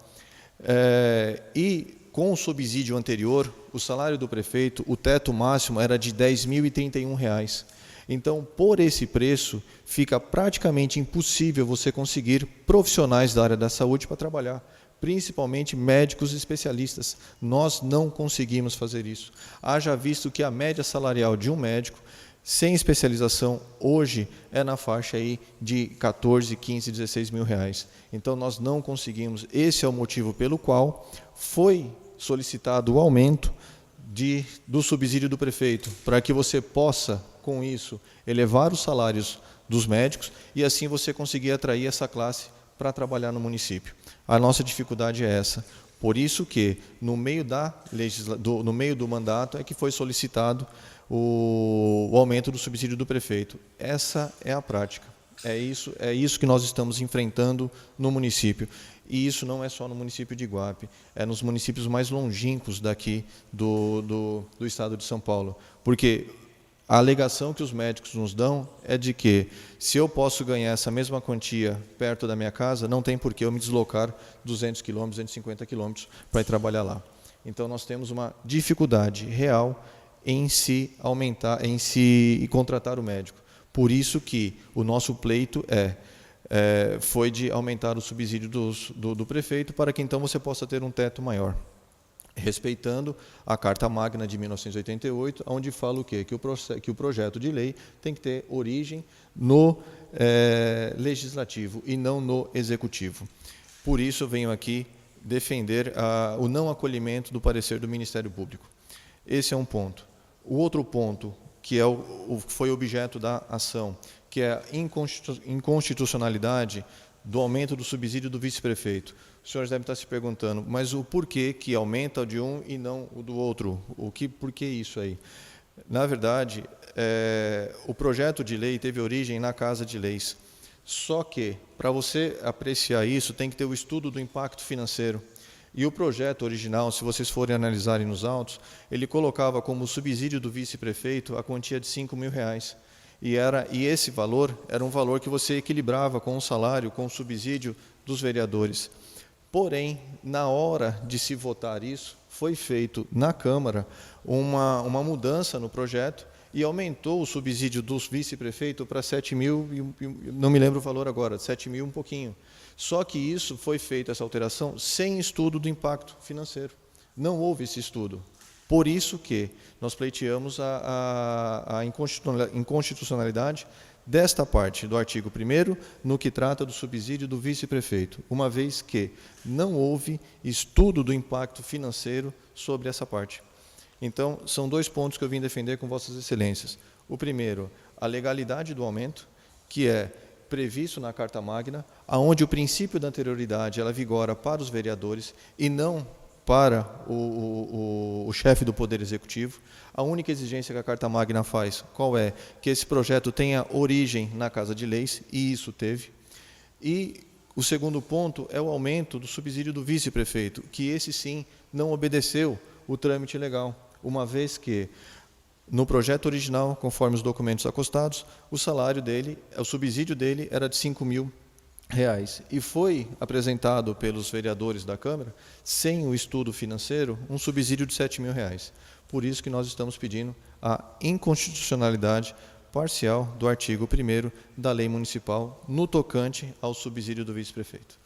e com o subsídio anterior, o salário do prefeito, o teto máximo era de R$ 10.031. Então, por esse preço, fica praticamente impossível você conseguir profissionais da área da saúde para trabalhar, principalmente médicos especialistas. Nós não conseguimos fazer isso. Haja visto que a média salarial de um médico, sem especialização, hoje é na faixa aí de 14, 15, 16 mil reais. Então, nós não conseguimos. Esse é o motivo pelo qual foi solicitado o aumento do subsídio do prefeito, para que você possa com isso, elevar os salários dos médicos e assim você conseguir atrair essa classe para trabalhar no município. A nossa dificuldade é essa. Por isso que, no meio do mandato, é que foi solicitado o aumento do subsídio do prefeito. Essa é a prática. É isso que nós estamos enfrentando no município. E isso não é só no município de Iguape, é nos municípios mais longínquos daqui do estado de São Paulo. Porque a alegação que os médicos nos dão é de que, se eu posso ganhar essa mesma quantia perto da minha casa, não tem por que eu me deslocar 200 quilômetros, 250 quilômetros para ir trabalhar lá. Então, nós temos uma dificuldade real em se aumentar, em se contratar o médico. Por isso que o nosso pleito foi de aumentar o subsídio do prefeito para que então você possa ter um teto maior, respeitando a Carta Magna de 1988, onde fala o quê? Que o projeto de lei tem que ter origem no legislativo e não no executivo. Por isso eu venho aqui defender o não acolhimento do parecer do Ministério Público. Esse é um ponto. O outro ponto, que foi objeto da ação, que é a inconstitucionalidade do aumento do subsídio do vice-prefeito. Os senhores devem estar se perguntando, mas o porquê que aumenta o de um e não o do outro? Por que isso aí? Na verdade, o projeto de lei teve origem na Casa de Leis. Só que, para você apreciar isso, tem que ter o estudo do impacto financeiro. E o projeto original, se vocês forem analisarem nos autos, ele colocava como subsídio do vice-prefeito a quantia de R$5.000. E esse valor era um valor que você equilibrava com o salário, com o subsídio dos vereadores. Porém, na hora de se votar isso, foi feito na Câmara uma mudança no projeto e aumentou o subsídio dos vice-prefeitos para 7.000, não me lembro o valor agora, 7.000 um pouquinho. Só que isso foi feito, essa alteração, sem estudo do impacto financeiro. Não houve esse estudo. Por isso que nós pleiteamos a inconstitucionalidade desta parte do artigo 1º, no que trata do subsídio do vice-prefeito, uma vez que não houve estudo do impacto financeiro sobre essa parte. Então, são dois pontos que eu vim defender com Vossas Excelências. O primeiro, a legalidade do aumento, que é previsto na Carta Magna, onde o princípio da anterioridade ela vigora para os vereadores e não para o chefe do Poder Executivo. A única exigência que a Carta Magna faz, qual é? Que esse projeto tenha origem na Casa de Leis, e isso teve. E o segundo ponto é o aumento do subsídio do vice-prefeito, que esse sim não obedeceu o trâmite legal, uma vez que no projeto original, conforme os documentos acostados, o salário dele, o subsídio dele era de R$5.000 e foi apresentado pelos vereadores da Câmara, sem o estudo financeiro, um subsídio de R$7.000. Por isso que nós estamos pedindo a inconstitucionalidade parcial do artigo 1º da Lei Municipal no tocante ao subsídio do vice-prefeito.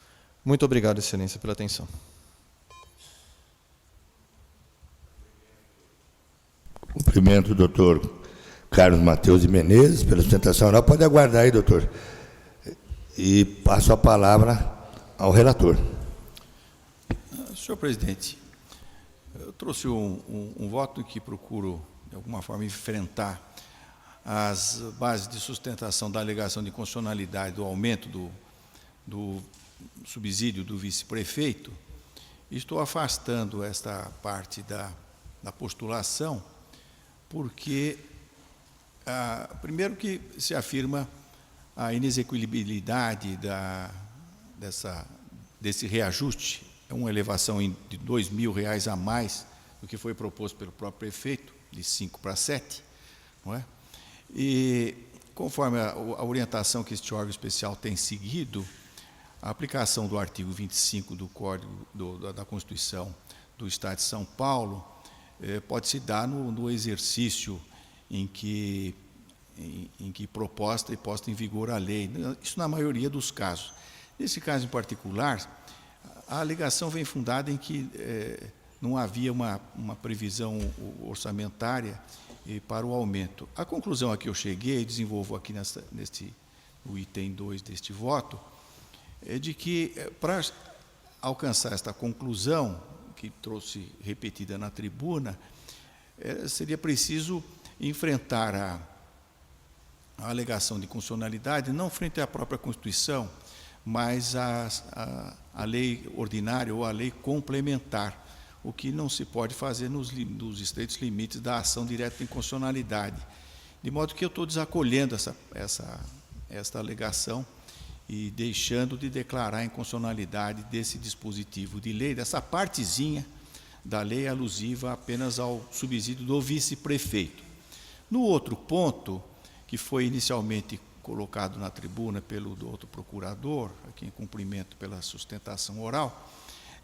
Muito obrigado, Excelência, pela atenção. Cumprimento o doutor Carlos Mateus de Menezes pela sustentação oral. Pode aguardar aí, doutor. E passo a palavra ao relator. Senhor presidente, eu trouxe um voto que procuro, de alguma forma, enfrentar as bases de sustentação da alegação de inconstitucionalidade do aumento do subsídio do vice-prefeito. Estou afastando esta parte da postulação, porque, primeiro que se afirma a inexequibilidade desse reajuste, é uma elevação de R$2.000 a mais do que foi proposto pelo próprio prefeito, de 5 para 7, não é? E, conforme a orientação que este órgão especial tem seguido, a aplicação do artigo 25 do Código da Constituição do Estado de São Paulo pode se dar no exercício em que proposta e posta em vigor a lei. Isso na maioria dos casos. Nesse caso em particular, a alegação vem fundada em que não havia uma previsão orçamentária para o aumento. A conclusão a que eu cheguei, desenvolvo aqui no item 2 deste voto, é de que, para alcançar esta conclusão, que trouxe repetida na tribuna, seria preciso enfrentar a alegação de constitucionalidade, não frente à própria Constituição, mas à lei ordinária ou à lei complementar, o que não se pode fazer nos estreitos limites da ação direta de inconstitucionalidade. De modo que eu estou desacolhendo esta alegação e deixando de declarar a inconstitucionalidade desse dispositivo de lei, dessa partezinha da lei alusiva apenas ao subsídio do vice-prefeito. No outro ponto, que foi inicialmente colocado na tribuna pelo outro procurador, aqui em cumprimento pela sustentação oral,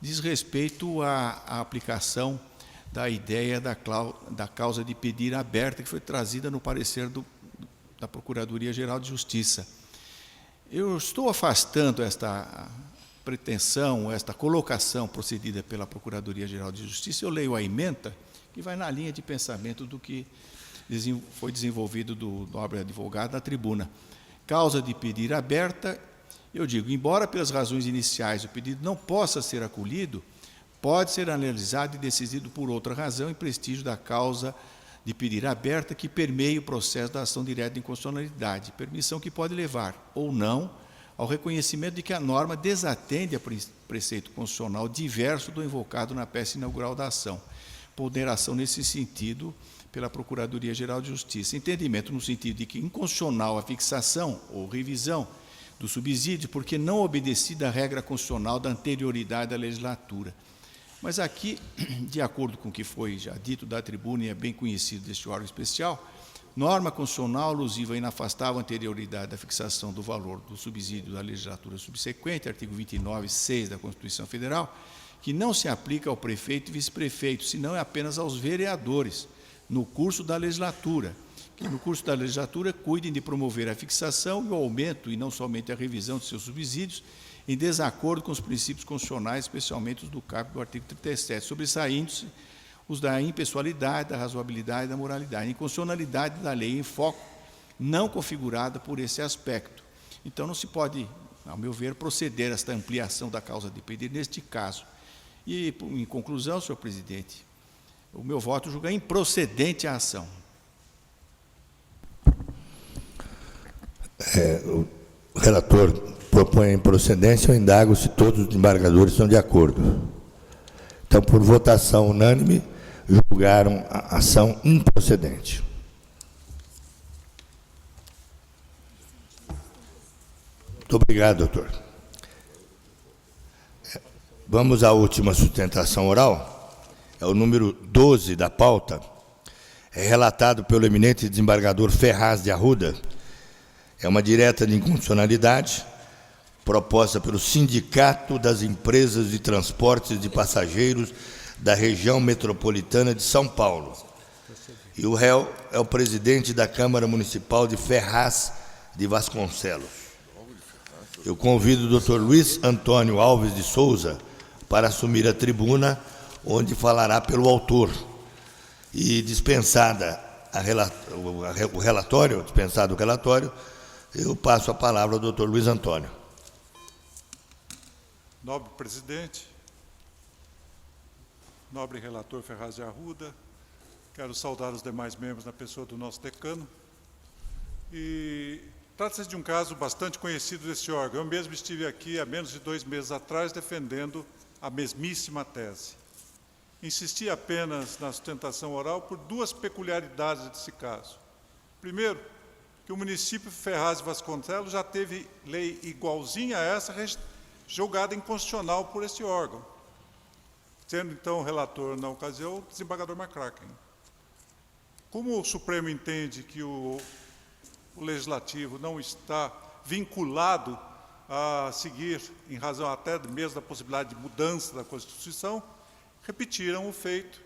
diz respeito à aplicação da ideia da causa de pedir aberta, que foi trazida no parecer da Procuradoria-Geral de Justiça. Eu estou afastando esta pretensão, esta colocação procedida pela Procuradoria-Geral de Justiça. Eu leio a ementa, que vai na linha de pensamento do que foi desenvolvido do nobre advogado na tribuna. Causa de pedir aberta, eu digo, embora pelas razões iniciais o pedido não possa ser acolhido, pode ser analisado e decidido por outra razão em prestígio da causa de pedir aberta que permeie o processo da ação direta de inconstitucionalidade, permissão que pode levar, ou não, ao reconhecimento de que a norma desatende a preceito constitucional diverso do invocado na peça inaugural da ação. Ponderação nesse sentido pela Procuradoria-Geral de Justiça. Entendimento no sentido de que inconstitucional a fixação ou revisão do subsídio, porque não obedecida à regra constitucional da anterioridade da legislatura. Mas aqui, de acordo com o que foi já dito da tribuna e é bem conhecido deste órgão especial, norma constitucional alusiva à inafastável anterioridade da fixação do valor do subsídio da legislatura subsequente, artigo 29(6) da Constituição Federal, que não se aplica ao prefeito e vice-prefeito, senão é apenas aos vereadores, no curso da legislatura, que no curso da legislatura cuidem de promover a fixação e o aumento, e não somente a revisão de seus subsídios, em desacordo com os princípios constitucionais, especialmente os do caput do artigo 37, sobressaindo-se os da impessoalidade, da razoabilidade e da moralidade, a inconstitucionalidade da lei em foco, não configurada por esse aspecto. Então, não se pode, ao meu ver, proceder a esta ampliação da causa de pedido neste caso. E, em conclusão, senhor presidente, o meu voto julga improcedente a ação. O relator propõe a improcedência, eu indago se todos os desembargadores estão de acordo. Então, por votação unânime, julgaram a ação improcedente. Muito obrigado, doutor. Vamos à última sustentação oral. É o número 12 da pauta. É relatado pelo eminente desembargador Ferraz de Arruda. É uma direta de inconstitucionalidade proposta pelo Sindicato das Empresas de Transportes de Passageiros da Região Metropolitana de São Paulo. E o réu é o presidente da Câmara Municipal de Ferraz de Vasconcelos. Eu convido o Dr. Luiz Antônio Alves de Souza para assumir a tribuna, onde falará pelo autor. E dispensado o relatório, eu passo a palavra ao Dr. Luiz Antônio. Nobre presidente, nobre relator Ferraz de Arruda, quero saudar os demais membros na pessoa do nosso decano. E trata-se de um caso bastante conhecido desse órgão. Eu mesmo estive aqui há menos de 2 meses atrás defendendo a mesmíssima tese. Insisti apenas na sustentação oral por 2 peculiaridades desse caso. Primeiro, que o município de Ferraz de Vasconcelos já teve lei igualzinha a essa julgada inconstitucional por este órgão, sendo então o relator na ocasião o desembargador McCracken. Como o Supremo entende que o Legislativo não está vinculado a seguir, em razão até mesmo da possibilidade de mudança da Constituição, repetiram o feito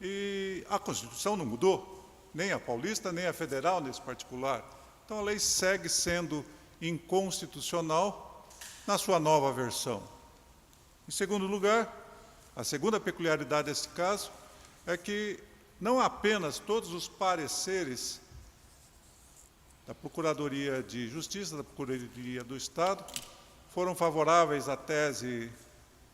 e a Constituição não mudou, nem a paulista, nem a federal nesse particular. Então a lei segue sendo inconstitucional na sua nova versão. Em segundo lugar, a segunda peculiaridade desse caso é que não apenas todos os pareceres da Procuradoria de Justiça, da Procuradoria do Estado, foram favoráveis à tese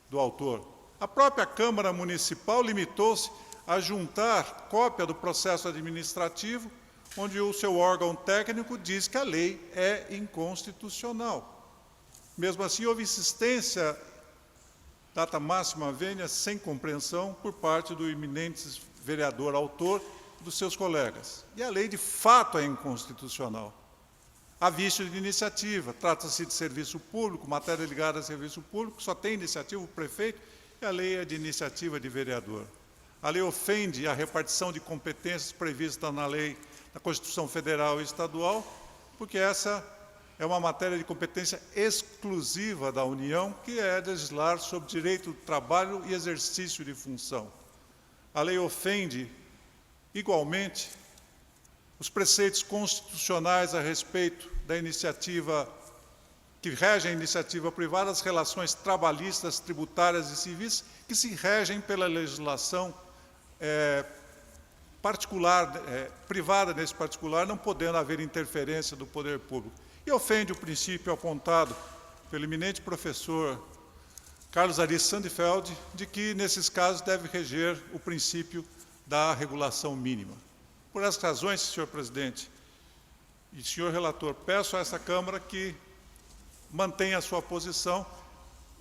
do autor. A própria Câmara Municipal limitou-se a juntar cópia do processo administrativo onde o seu órgão técnico diz que a lei é inconstitucional. Mesmo assim, houve insistência, data máxima vênia, sem compreensão, por parte do eminente vereador autor e dos seus colegas. E a lei, de fato, é inconstitucional. Há vício de iniciativa, trata-se de serviço público, matéria ligada a serviço público, só tem iniciativa o prefeito, e a lei é de iniciativa de vereador. A lei ofende a repartição de competências prevista na lei da Constituição Federal e Estadual, porque essa é uma matéria de competência exclusiva da União, que é legislar sobre direito do trabalho e exercício de função. A lei ofende, igualmente, os preceitos constitucionais a respeito da iniciativa, que regem a iniciativa privada, as relações trabalhistas, tributárias e civis, que se regem pela legislação particular, privada nesse particular, não podendo haver interferência do poder público. E ofende o princípio apontado pelo eminente professor Carlos Ari Sandfeld, de que, nesses casos, deve reger o princípio da regulação mínima. Por essas razões, senhor presidente e senhor relator, peço a essa Câmara que mantenha a sua posição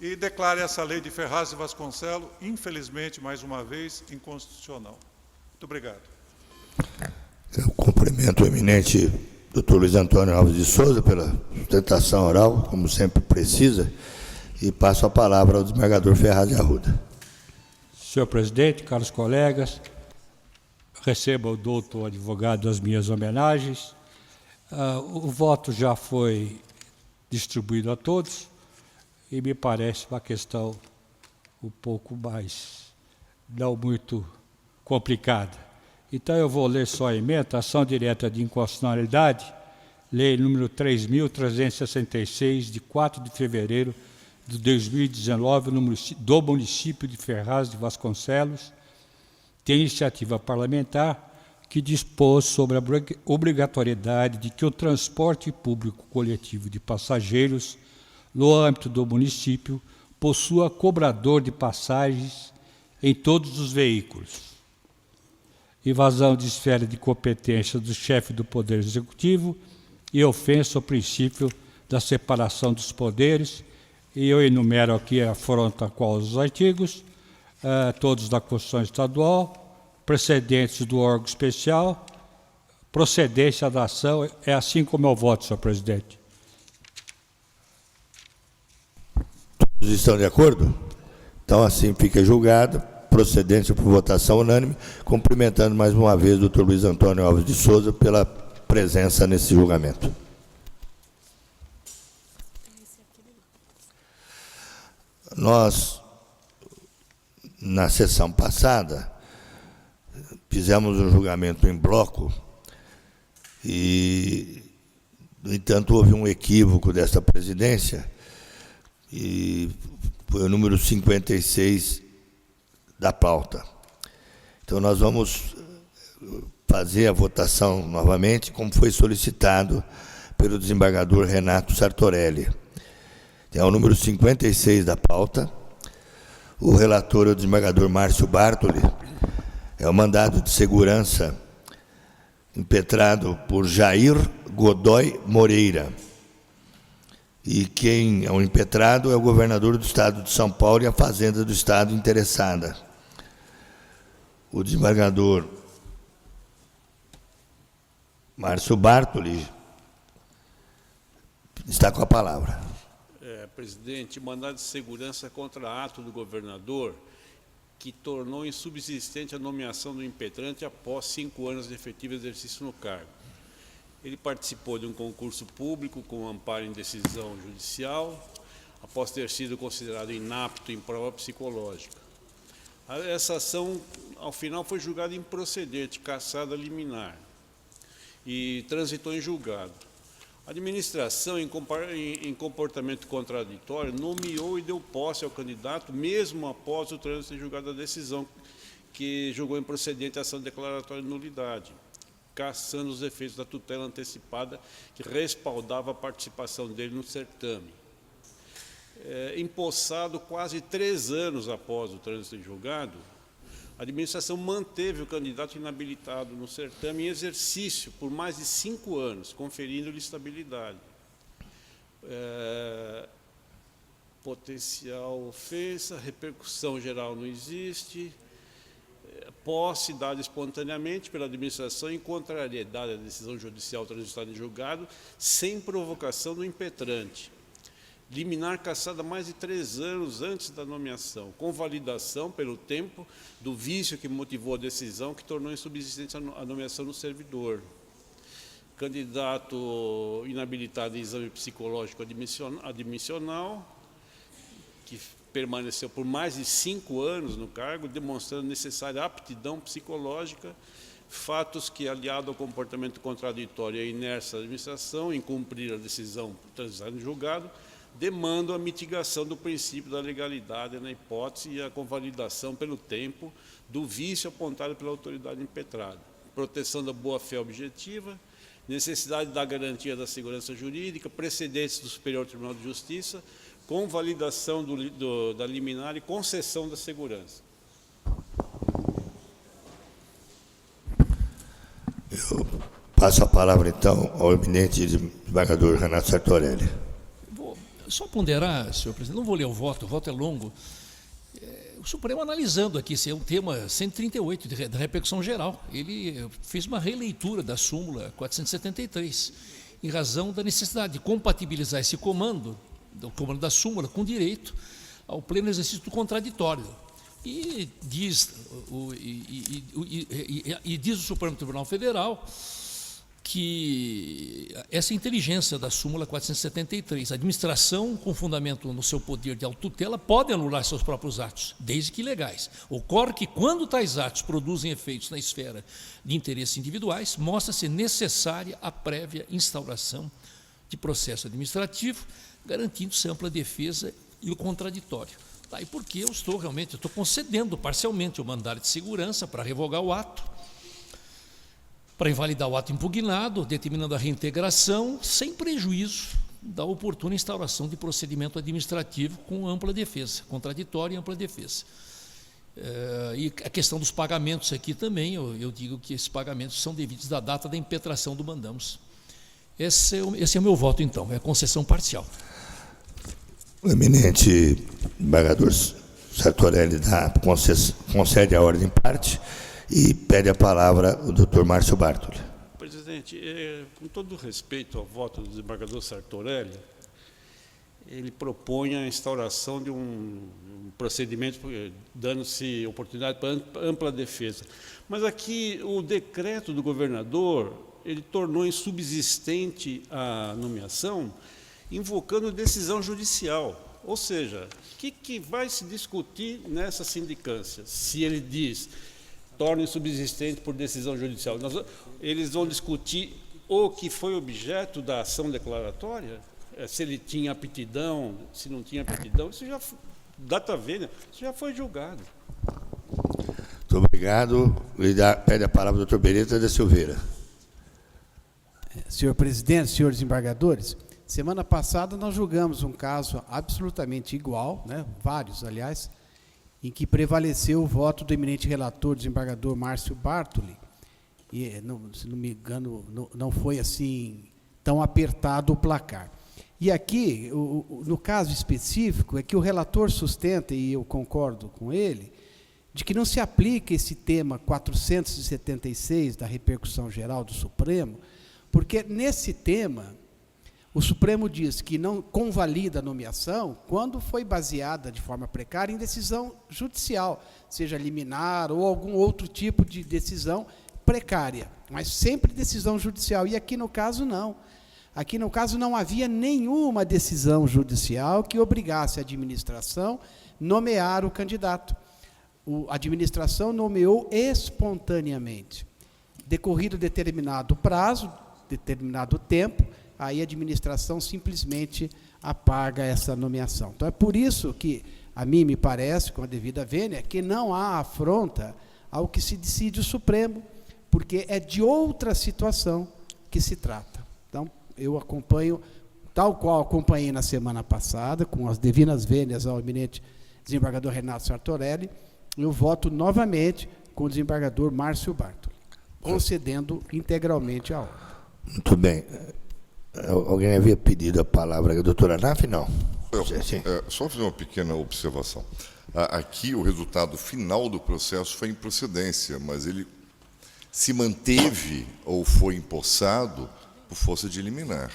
e declare essa lei de Ferraz e Vasconcelos, infelizmente, mais uma vez, inconstitucional. Muito obrigado. Eu cumprimento o eminente Dr. Luiz Antônio Alves de Souza pela sustentação oral, como sempre precisa, e passo a palavra ao desembargador Ferraz de Arruda. Senhor presidente, caros colegas, receba o doutor advogado as minhas homenagens. O voto já foi distribuído a todos e me parece uma questão um pouco mais, não muito complicada. Então eu vou ler só a emenda, ação direta de inconstitucionalidade, lei número 3.366, de 4 de fevereiro de 2019, do município de Ferraz de Vasconcelos, tem iniciativa parlamentar que dispôs sobre a obrigatoriedade de que o transporte público coletivo de passageiros no âmbito do município possua cobrador de passagens em todos os veículos. Invasão de esfera de competência do chefe do Poder Executivo e ofensa ao princípio da separação dos poderes, e eu enumero aqui a afronta qual os artigos, todos da Constituição Estadual, precedentes do órgão especial, procedência da ação, é assim como eu voto, senhor presidente. Todos estão de acordo? Então, assim fica julgado, procedência por votação unânime, cumprimentando mais uma vez o Dr. Luiz Antônio Alves de Souza pela presença nesse julgamento. Nós, na sessão passada, fizemos um julgamento em bloco e, no entanto, houve um equívoco desta presidência e foi o número 56 da pauta. Então, nós vamos fazer a votação novamente, como foi solicitado pelo desembargador Renato Sartorelli. É o número 56 da pauta. O relator é o desembargador Márcio Bartoli. É o mandado de segurança impetrado por Jair Godoy Moreira. E quem é o impetrado é o governador do Estado de São Paulo e a Fazenda do Estado interessada. O desembargador Márcio Bartoli está com a palavra. Presidente, mandado de segurança contra ato do governador que tornou insubsistente a nomeação do impetrante após 5 anos de efetivo exercício no cargo. Ele participou de um concurso público com amparo em decisão judicial, após ter sido considerado inapto em prova psicológica. Essa ação, ao final, foi julgada improcedente, cassada liminar, e transitou em julgado. A administração, em comportamento contraditório, nomeou e deu posse ao candidato, mesmo após o trânsito em julgado da decisão, que julgou improcedente a ação declaratória de nulidade, cassando os efeitos da tutela antecipada que respaldava a participação dele no certame. Empossado quase 3 anos após o trânsito em julgado, A administração manteve o candidato inabilitado no certame em exercício por mais de 5 anos, conferindo-lhe estabilidade. Potencial ofensa, repercussão geral não existe, posse dada espontaneamente pela administração em contrariedade à decisão judicial transitada em julgado, sem provocação do impetrante. Liminar cassada mais de 3 anos antes da nomeação, com validação pelo tempo do vício que motivou a decisão, que tornou insubsistente a nomeação do servidor. Candidato inabilitado em exame psicológico admissional, que permaneceu por mais de 5 anos no cargo, demonstrando necessária aptidão psicológica, fatos que, aliado ao comportamento contraditório e à inércia da administração em cumprir a decisão transitada em julgado, demandam a mitigação do princípio da legalidade na hipótese e a convalidação pelo tempo do vício apontado pela autoridade impetrada. Proteção da boa-fé objetiva, necessidade da garantia da segurança jurídica, precedentes do Superior Tribunal de Justiça, com validação da liminar e concessão da segurança. Eu passo a palavra, então, ao eminente desembargador Renato Sartorelli. Vou só ponderar, senhor presidente, não vou ler o voto é longo. O Supremo analisando aqui, esse é o tema 138 da repercussão geral. Ele fez uma releitura da súmula 473, em razão da necessidade de compatibilizar esse comando, do comando da súmula, com direito ao pleno exercício do contraditório. E diz o Supremo Tribunal Federal que essa inteligência da súmula 473, a administração com fundamento no seu poder de autotutela pode anular seus próprios atos, desde que legais. Ocorre que quando tais atos produzem efeitos na esfera de interesses individuais, mostra-se necessária a prévia instauração de processo administrativo, garantindo-se ampla defesa e o contraditório. Daí porque eu estou concedendo parcialmente o mandado de segurança para revogar o ato, para invalidar o ato impugnado, determinando a reintegração, sem prejuízo da oportuna instauração de procedimento administrativo com ampla defesa, contraditório e ampla defesa. E a questão dos pagamentos aqui também, eu digo que esses pagamentos são devidos da data da impetração do mandamos. Esse é o meu voto, então, é a concessão parcial. O eminente desembargador Sartorelli concede a ordem em parte e pede a palavra o doutor Márcio Bartoli. Presidente, com todo respeito ao voto do desembargador Sartorelli, ele propõe a instauração de um procedimento dando-se oportunidade para ampla defesa. Mas aqui o decreto do governador, ele tornou insubsistente a nomeação, invocando decisão judicial. Ou seja, o que vai se discutir nessa sindicância? Se ele diz, torna insubsistente por decisão judicial, eles vão discutir o que foi objeto da ação declaratória? Se ele tinha aptidão, se não tinha aptidão, isso já, data vênia, isso já foi julgado. Muito obrigado. Pede a palavra o doutor Beretta da Silveira. Senhor presidente, senhores desembargadores, semana passada nós julgamos um caso absolutamente igual, vários, aliás, em que prevaleceu o voto do eminente relator, desembargador Márcio Bartoli, e, se não me engano, não foi assim tão apertado o placar. E aqui, no caso específico, é que o relator sustenta, e eu concordo com ele, de que não se aplica esse tema 476 da repercussão geral do Supremo, porque nesse tema o Supremo diz que não convalida a nomeação quando foi baseada de forma precária em decisão judicial, seja liminar ou algum outro tipo de decisão precária, mas sempre decisão judicial. E aqui no caso não. Aqui no caso não havia nenhuma decisão judicial que obrigasse a administração a nomear o candidato. A administração nomeou espontaneamente. Decorrido determinado prazo, determinado tempo, aí a administração simplesmente apaga essa nomeação. Então, é por isso que, a mim me parece, com a devida vênia, que não há afronta ao que se decide o Supremo, porque é de outra situação que se trata. Então, eu acompanho, tal qual acompanhei na semana passada, com as devidas vênias ao eminente desembargador Renato Sartorelli, eu voto novamente com o desembargador Márcio Bartoli, concedendo integralmente a ordem. Muito bem. Alguém havia pedido a palavra? A doutora Naf, não? Só fazer uma pequena observação. Aqui, o resultado final do processo foi improcedência, mas ele se manteve ou foi empossado por força de liminar.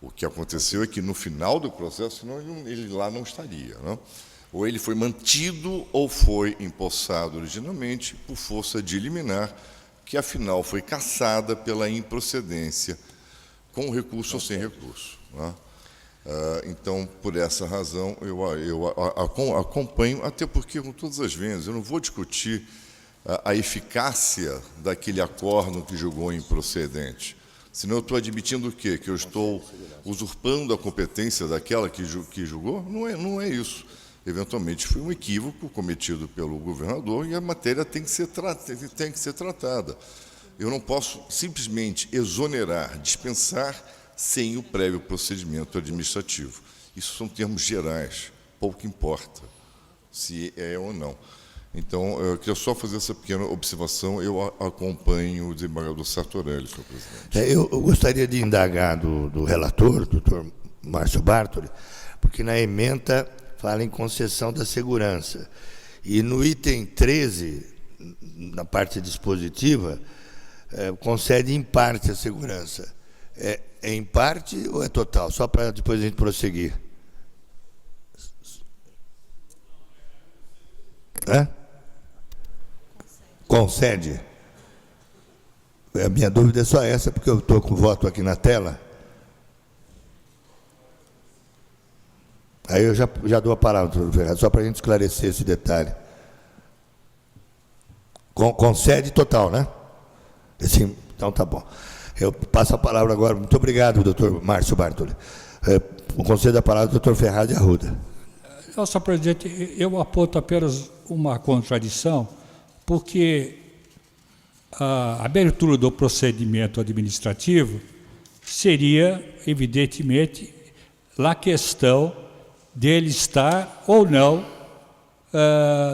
O que aconteceu é que, no final do processo, senão ele lá não estaria. Ou ele foi mantido ou foi empossado originalmente por força de liminar, que, afinal, foi cassada pela improcedência, com recurso ou sem recurso. Então, por essa razão, eu acompanho, até porque, com todas as vezes, eu não vou discutir a eficácia daquele acórdão que julgou improcedente. Senão eu estou admitindo o quê? Que eu estou usurpando a competência daquela que julgou? Não é isso. Eventualmente foi um equívoco cometido pelo governador e a matéria tem que ser tratada. Eu não posso simplesmente exonerar, dispensar, sem o prévio procedimento administrativo. Isso são termos gerais, pouco importa se é ou não. Então, eu queria só fazer essa pequena observação. Eu acompanho o desembargador Sartorelli, senhor presidente. Eu gostaria de indagar do relator, doutor Márcio Bartoli, porque na ementa fala em concessão da segurança. E no item 13, na parte dispositiva, concede em parte a segurança. É em parte ou é total? Só para depois a gente prosseguir. Concede. A minha dúvida é só essa, porque eu estou com o voto aqui na tela. Aí eu já dou a palavra, doutor Ferraz, só para a gente esclarecer esse detalhe. Concede total, né? Assim, então tá bom. Eu passo a palavra agora. Muito obrigado, doutor Márcio Bartoli. Concedo a palavra ao doutor Ferraz de Arruda. Senhor presidente, eu aponto apenas uma contradição, porque a abertura do procedimento administrativo seria, evidentemente, na questão dele estar ou não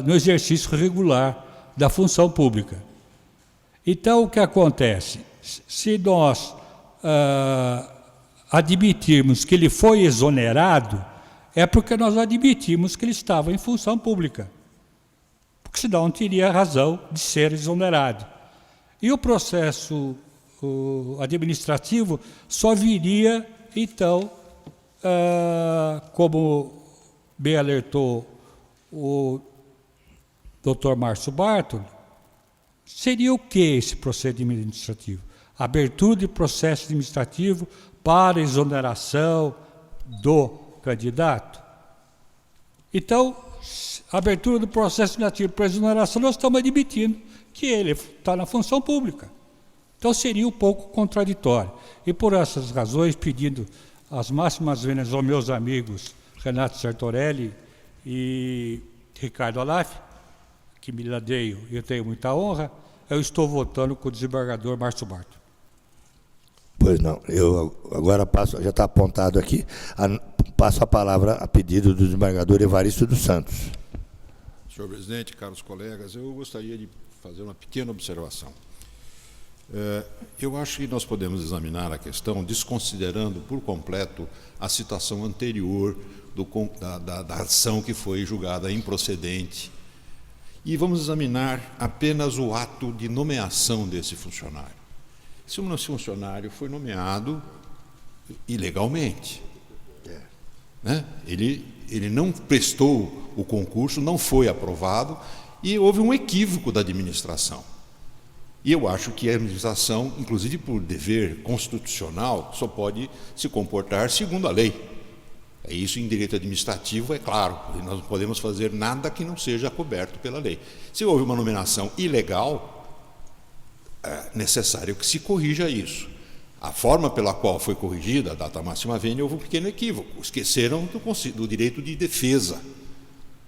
no exercício regular da função pública. Então, o que acontece? Se nós admitirmos que ele foi exonerado, é porque nós admitimos que ele estava em função pública, porque senão não teria razão de ser exonerado. E o processo administrativo só viria, então, como bem alertou o doutor Márcio Bartoli, seria o que esse procedimento administrativo? Abertura de processo administrativo para exoneração do candidato. Então, abertura do processo administrativo para exoneração, nós estamos admitindo que ele está na função pública. Então, seria um pouco contraditório. E por essas razões, pedindo as máximas vênias aos meus amigos Renato Sartorelli e Ricardo Alaf, que me ladeio e eu tenho muita honra, eu estou votando com o desembargador Márcio Bartoli. Pois não, eu agora passo, já está apontado aqui, passo a palavra a pedido do desembargador Evaristo dos Santos. Senhor presidente, caros colegas, eu gostaria de fazer uma pequena observação. Eu acho que nós podemos examinar a questão desconsiderando por completo a situação anterior da ação que foi julgada improcedente. E vamos examinar apenas o ato de nomeação desse funcionário. Esse funcionário foi nomeado ilegalmente. Né? Ele não prestou o concurso, não foi aprovado e houve um equívoco da administração. E eu acho que a administração, inclusive por dever constitucional, só pode se comportar segundo a lei. É isso em direito administrativo, é claro, nós não podemos fazer nada que não seja coberto pela lei. Se houve uma nomeação ilegal, é necessário que se corrija isso. A forma pela qual foi corrigida a data máxima vênia, houve um pequeno equívoco. Esqueceram do direito de defesa,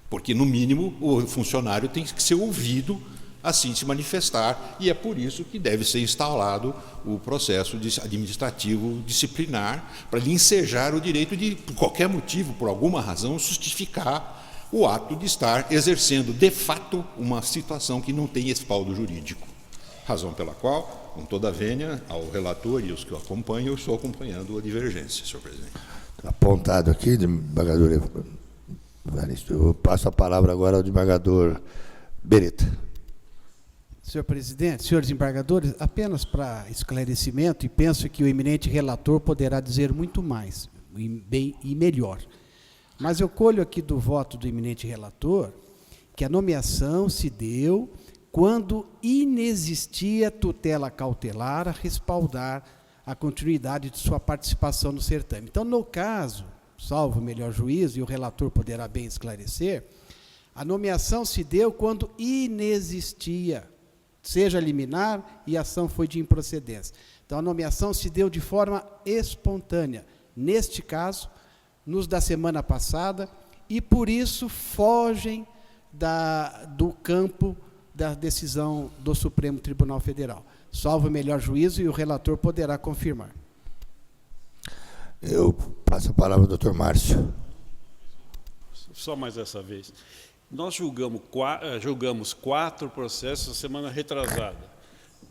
porque, no mínimo, o funcionário tem que ser ouvido assim se manifestar, e é por isso que deve ser instalado o processo administrativo disciplinar para lhe ensejar o direito de, por qualquer motivo, por alguma razão, justificar o ato de estar exercendo, de fato, uma situação que não tem respaldo jurídico. Razão pela qual, com toda a vênia, ao relator e os que o acompanham, eu estou acompanhando a divergência, senhor presidente. Apontado aqui, desembargador Evaristo. Eu passo a palavra agora ao desembargador Beretta. Senhor presidente, senhores desembargadores, apenas para esclarecimento, e penso que o eminente relator poderá dizer muito mais e melhor. Mas eu colho aqui do voto do eminente relator que a nomeação se deu quando inexistia tutela cautelar a respaldar a continuidade de sua participação no certame. Então, no caso, salvo o melhor juízo, e o relator poderá bem esclarecer, a nomeação se deu quando inexistia, seja liminar e a ação foi de improcedência. Então, a nomeação se deu de forma espontânea, neste caso, nos da semana passada, e por isso fogem do campo da decisão do Supremo Tribunal Federal. Salvo o melhor juízo, e o relator poderá confirmar. Eu passo a palavra ao doutor Márcio. Só mais essa vez. Nós julgamos 4 processos na semana retrasada.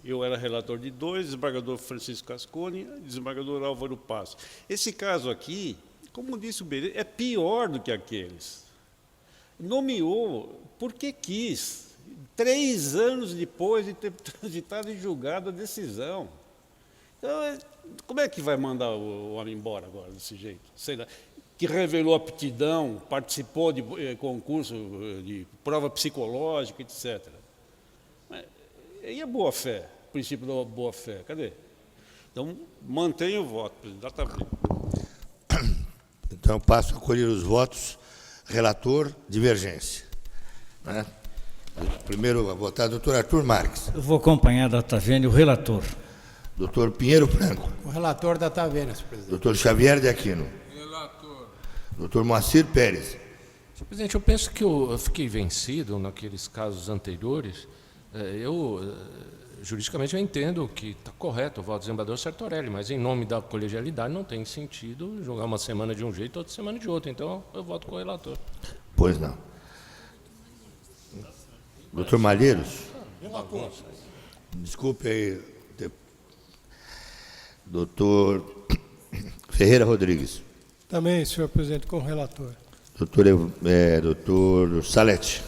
Eu era relator de 2, desembargador Francisco Cascone e desembargador Álvaro Passo. Esse caso aqui, como disse o Beretta, é pior do que aqueles. Nomeou porque quis. 3 anos depois de ter transitado e julgado a decisão. Então, como é que vai mandar o homem embora agora, desse jeito? Sei lá, que revelou aptidão, participou de concurso, de prova psicológica, etc. E a boa-fé, o princípio da boa-fé, cadê? Então, mantenha o voto, presidente. Então, eu passo a colher os votos. Relator, divergência. Né? Primeiro a votar, doutor Arthur Marques. Eu vou acompanhar da Tavênia o relator. Doutor Pinheiro Franco. O relator da Tavênia, senhor presidente. Doutor Xavier de Aquino. Relator. Doutor Moacir Pérez. Senhor presidente, eu penso que eu fiquei vencido naqueles casos anteriores. Juridicamente eu entendo que está correto o voto do desembargador Sartorelli, mas em nome da colegialidade não tem sentido jogar uma semana de um jeito e outra semana de outro. Então eu voto com o relator. Pois não. Doutor Malheiros. Desculpe aí. Doutor Ferreira Rodrigues. Também, senhor presidente, com o relator. Doutor Salete.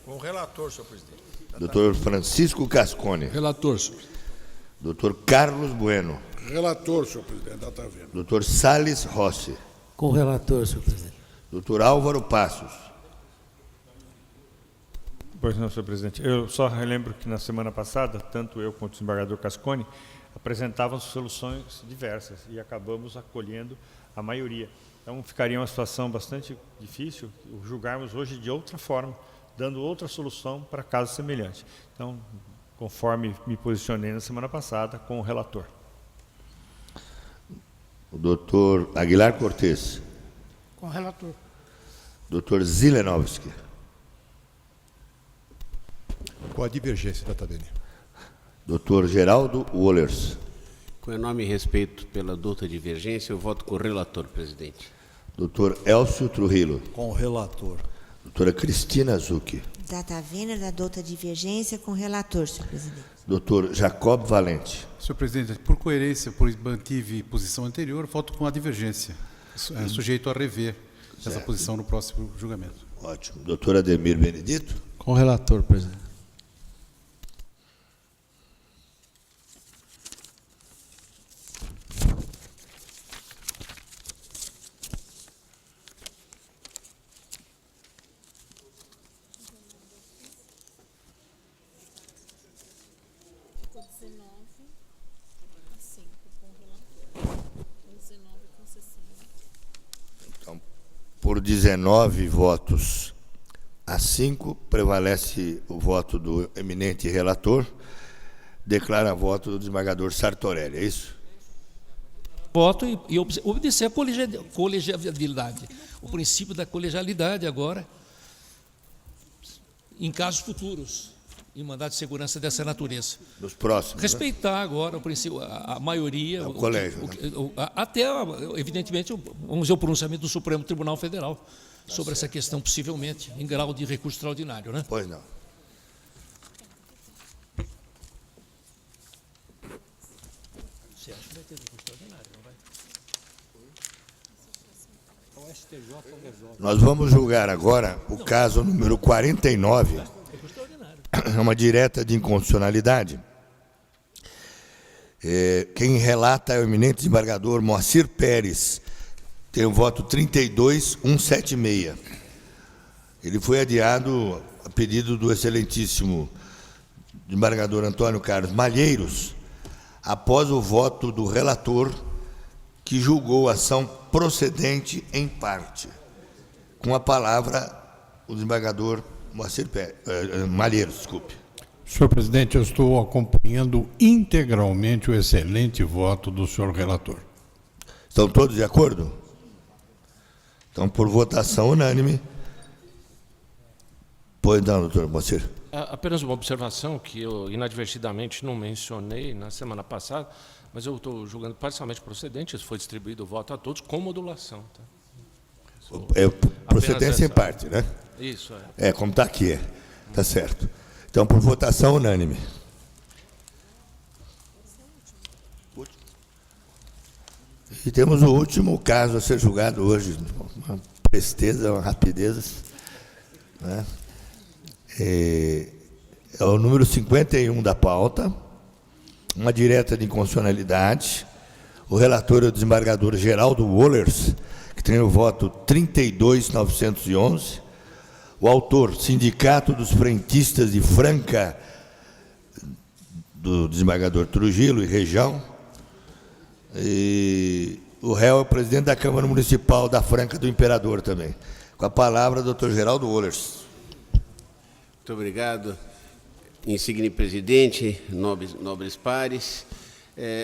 Com o relator, senhor presidente. Doutor Francisco Cascone. Relator, senhor presidente. Doutor Carlos Bueno. Relator, senhor presidente, da Tavênia. Doutor Salles Rossi. Com o relator, senhor presidente. Doutor Álvaro Passos. Pois não, senhor presidente. Eu só relembro que na semana passada, tanto eu quanto o desembargador Cascone apresentavam soluções diversas e acabamos acolhendo a maioria. Então, ficaria uma situação bastante difícil julgarmos hoje de outra forma, dando outra solução para casos semelhantes. Então, conforme me posicionei na semana passada com o relator. O doutor Aguilar Cortes. Com o relator. Doutor Zilenovski. Com a divergência da Tavênia. Doutor Geraldo Wollers. Com enorme respeito pela douta divergência, eu voto com o relator, presidente. Doutor Elcio Trujillo. Com o relator. Doutora Cristina Zucchi. Da Tavênia, da douta divergência, com o relator, senhor presidente. Doutor Jacob Valente. Senhor presidente, por coerência, por mantive posição anterior, voto com a divergência. Sujeito a rever essa posição no próximo julgamento. Ótimo. Doutor Ademir Benedito. Com o relator, presidente. Por 19 votos a 5, prevalece o voto do eminente relator, declara voto do desembargador Sartorelli, é isso? Voto e obedecer a colegialidade. O princípio da colegialidade agora, em casos futuros, em mandato de segurança dessa natureza. Nos próximos. Respeitar, né? Agora o princípio, a maioria. O colégio. Até, evidentemente, vamos dizer, o pronunciamento do Supremo Tribunal Federal. sobre essa questão, possivelmente, em grau de recurso extraordinário, né? Pois não. Você acha que vai ter recurso extraordinário, não vai? O STJ resolve. Nós vamos julgar agora o caso número 49, é uma direta de inconstitucionalidade. Quem relata é o eminente desembargador Moacir Pérez, tem o voto 32176. Ele foi adiado a pedido do excelentíssimo desembargador Antônio Carlos Malheiros, após o voto do relator, que julgou a ação procedente em parte. Com a palavra, o desembargador Moacir Malheiros, desculpe. Senhor presidente, eu estou acompanhando integralmente o excelente voto do senhor relator. Estão todos de acordo? Então, por votação unânime. Pois não, doutor Moacir. Apenas uma observação que eu inadvertidamente não mencionei na semana passada, mas eu estou julgando parcialmente procedente, isso foi distribuído o voto a todos com modulação. Tá? Procedência em parte, né? Isso, como está aqui, está certo. Então, por votação unânime. E temos o último caso a ser julgado hoje, uma presteza, uma rapidez, né? É o número 51 da pauta, uma direta de inconstitucionalidade. O relator é o desembargador Geraldo Wohlers, que tem o voto 32911. O autor, Sindicato dos Frentistas de Franca, do desembargador Trujillo e região. E o réu é o presidente da Câmara Municipal da Franca do Imperador também. Com a palavra, doutor Geraldo Wohlers. Muito obrigado, insigne presidente, nobres pares.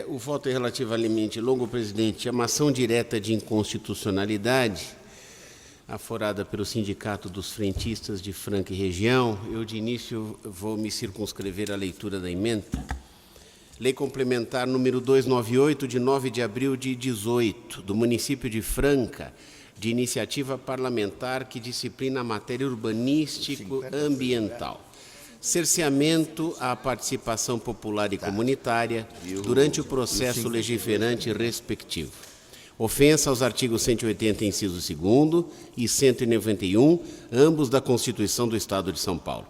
O voto é relativamente longo, presidente. É uma ação direta de inconstitucionalidade, aforada pelo Sindicato dos Frentistas de Franca e região. Eu, de início, vou me circunscrever à leitura da emenda. Lei Complementar número 298, de 9 de abril de 18, do município de Franca, de iniciativa parlamentar que disciplina a matéria urbanístico-ambiental. Cerceamento à participação popular e comunitária durante o processo legiferante respectivo. Ofensa aos artigos 180, inciso 2º, e 191, ambos da Constituição do Estado de São Paulo.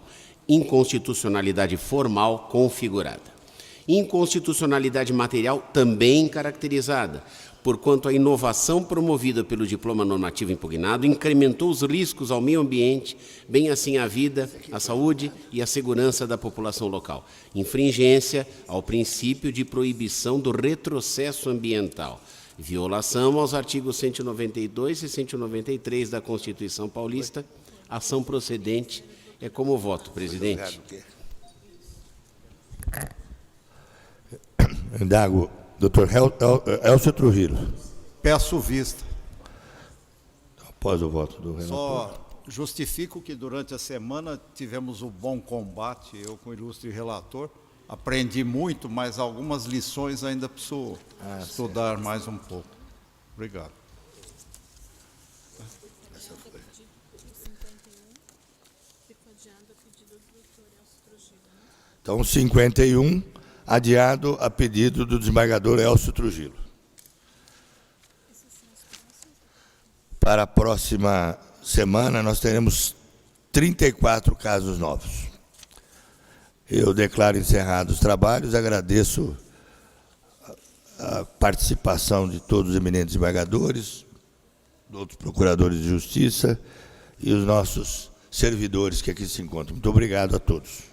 Inconstitucionalidade formal configurada. Inconstitucionalidade material também caracterizada, porquanto a inovação promovida pelo diploma normativo impugnado incrementou os riscos ao meio ambiente, bem assim à vida, à saúde e à segurança da população local. Infringência ao princípio de proibição do retrocesso ambiental. Violação aos artigos 192 e 193 da Constituição Paulista. Ação procedente é como voto, presidente. Indago, doutor Elcio Trujillo. Peço vista. Após o voto do relator. Só justifico que durante a semana tivemos um bom combate, eu com o ilustre relator, aprendi muito, mas algumas lições ainda preciso estudar mais um pouco. Obrigado. Então, 51, adiado a pedido do desembargador Elcio Trujillo. Para a próxima semana, nós teremos 34 casos novos. Eu declaro encerrados os trabalhos, agradeço a participação de todos os eminentes desembargadores, outros procuradores de justiça e os nossos servidores que aqui se encontram. Muito obrigado a todos.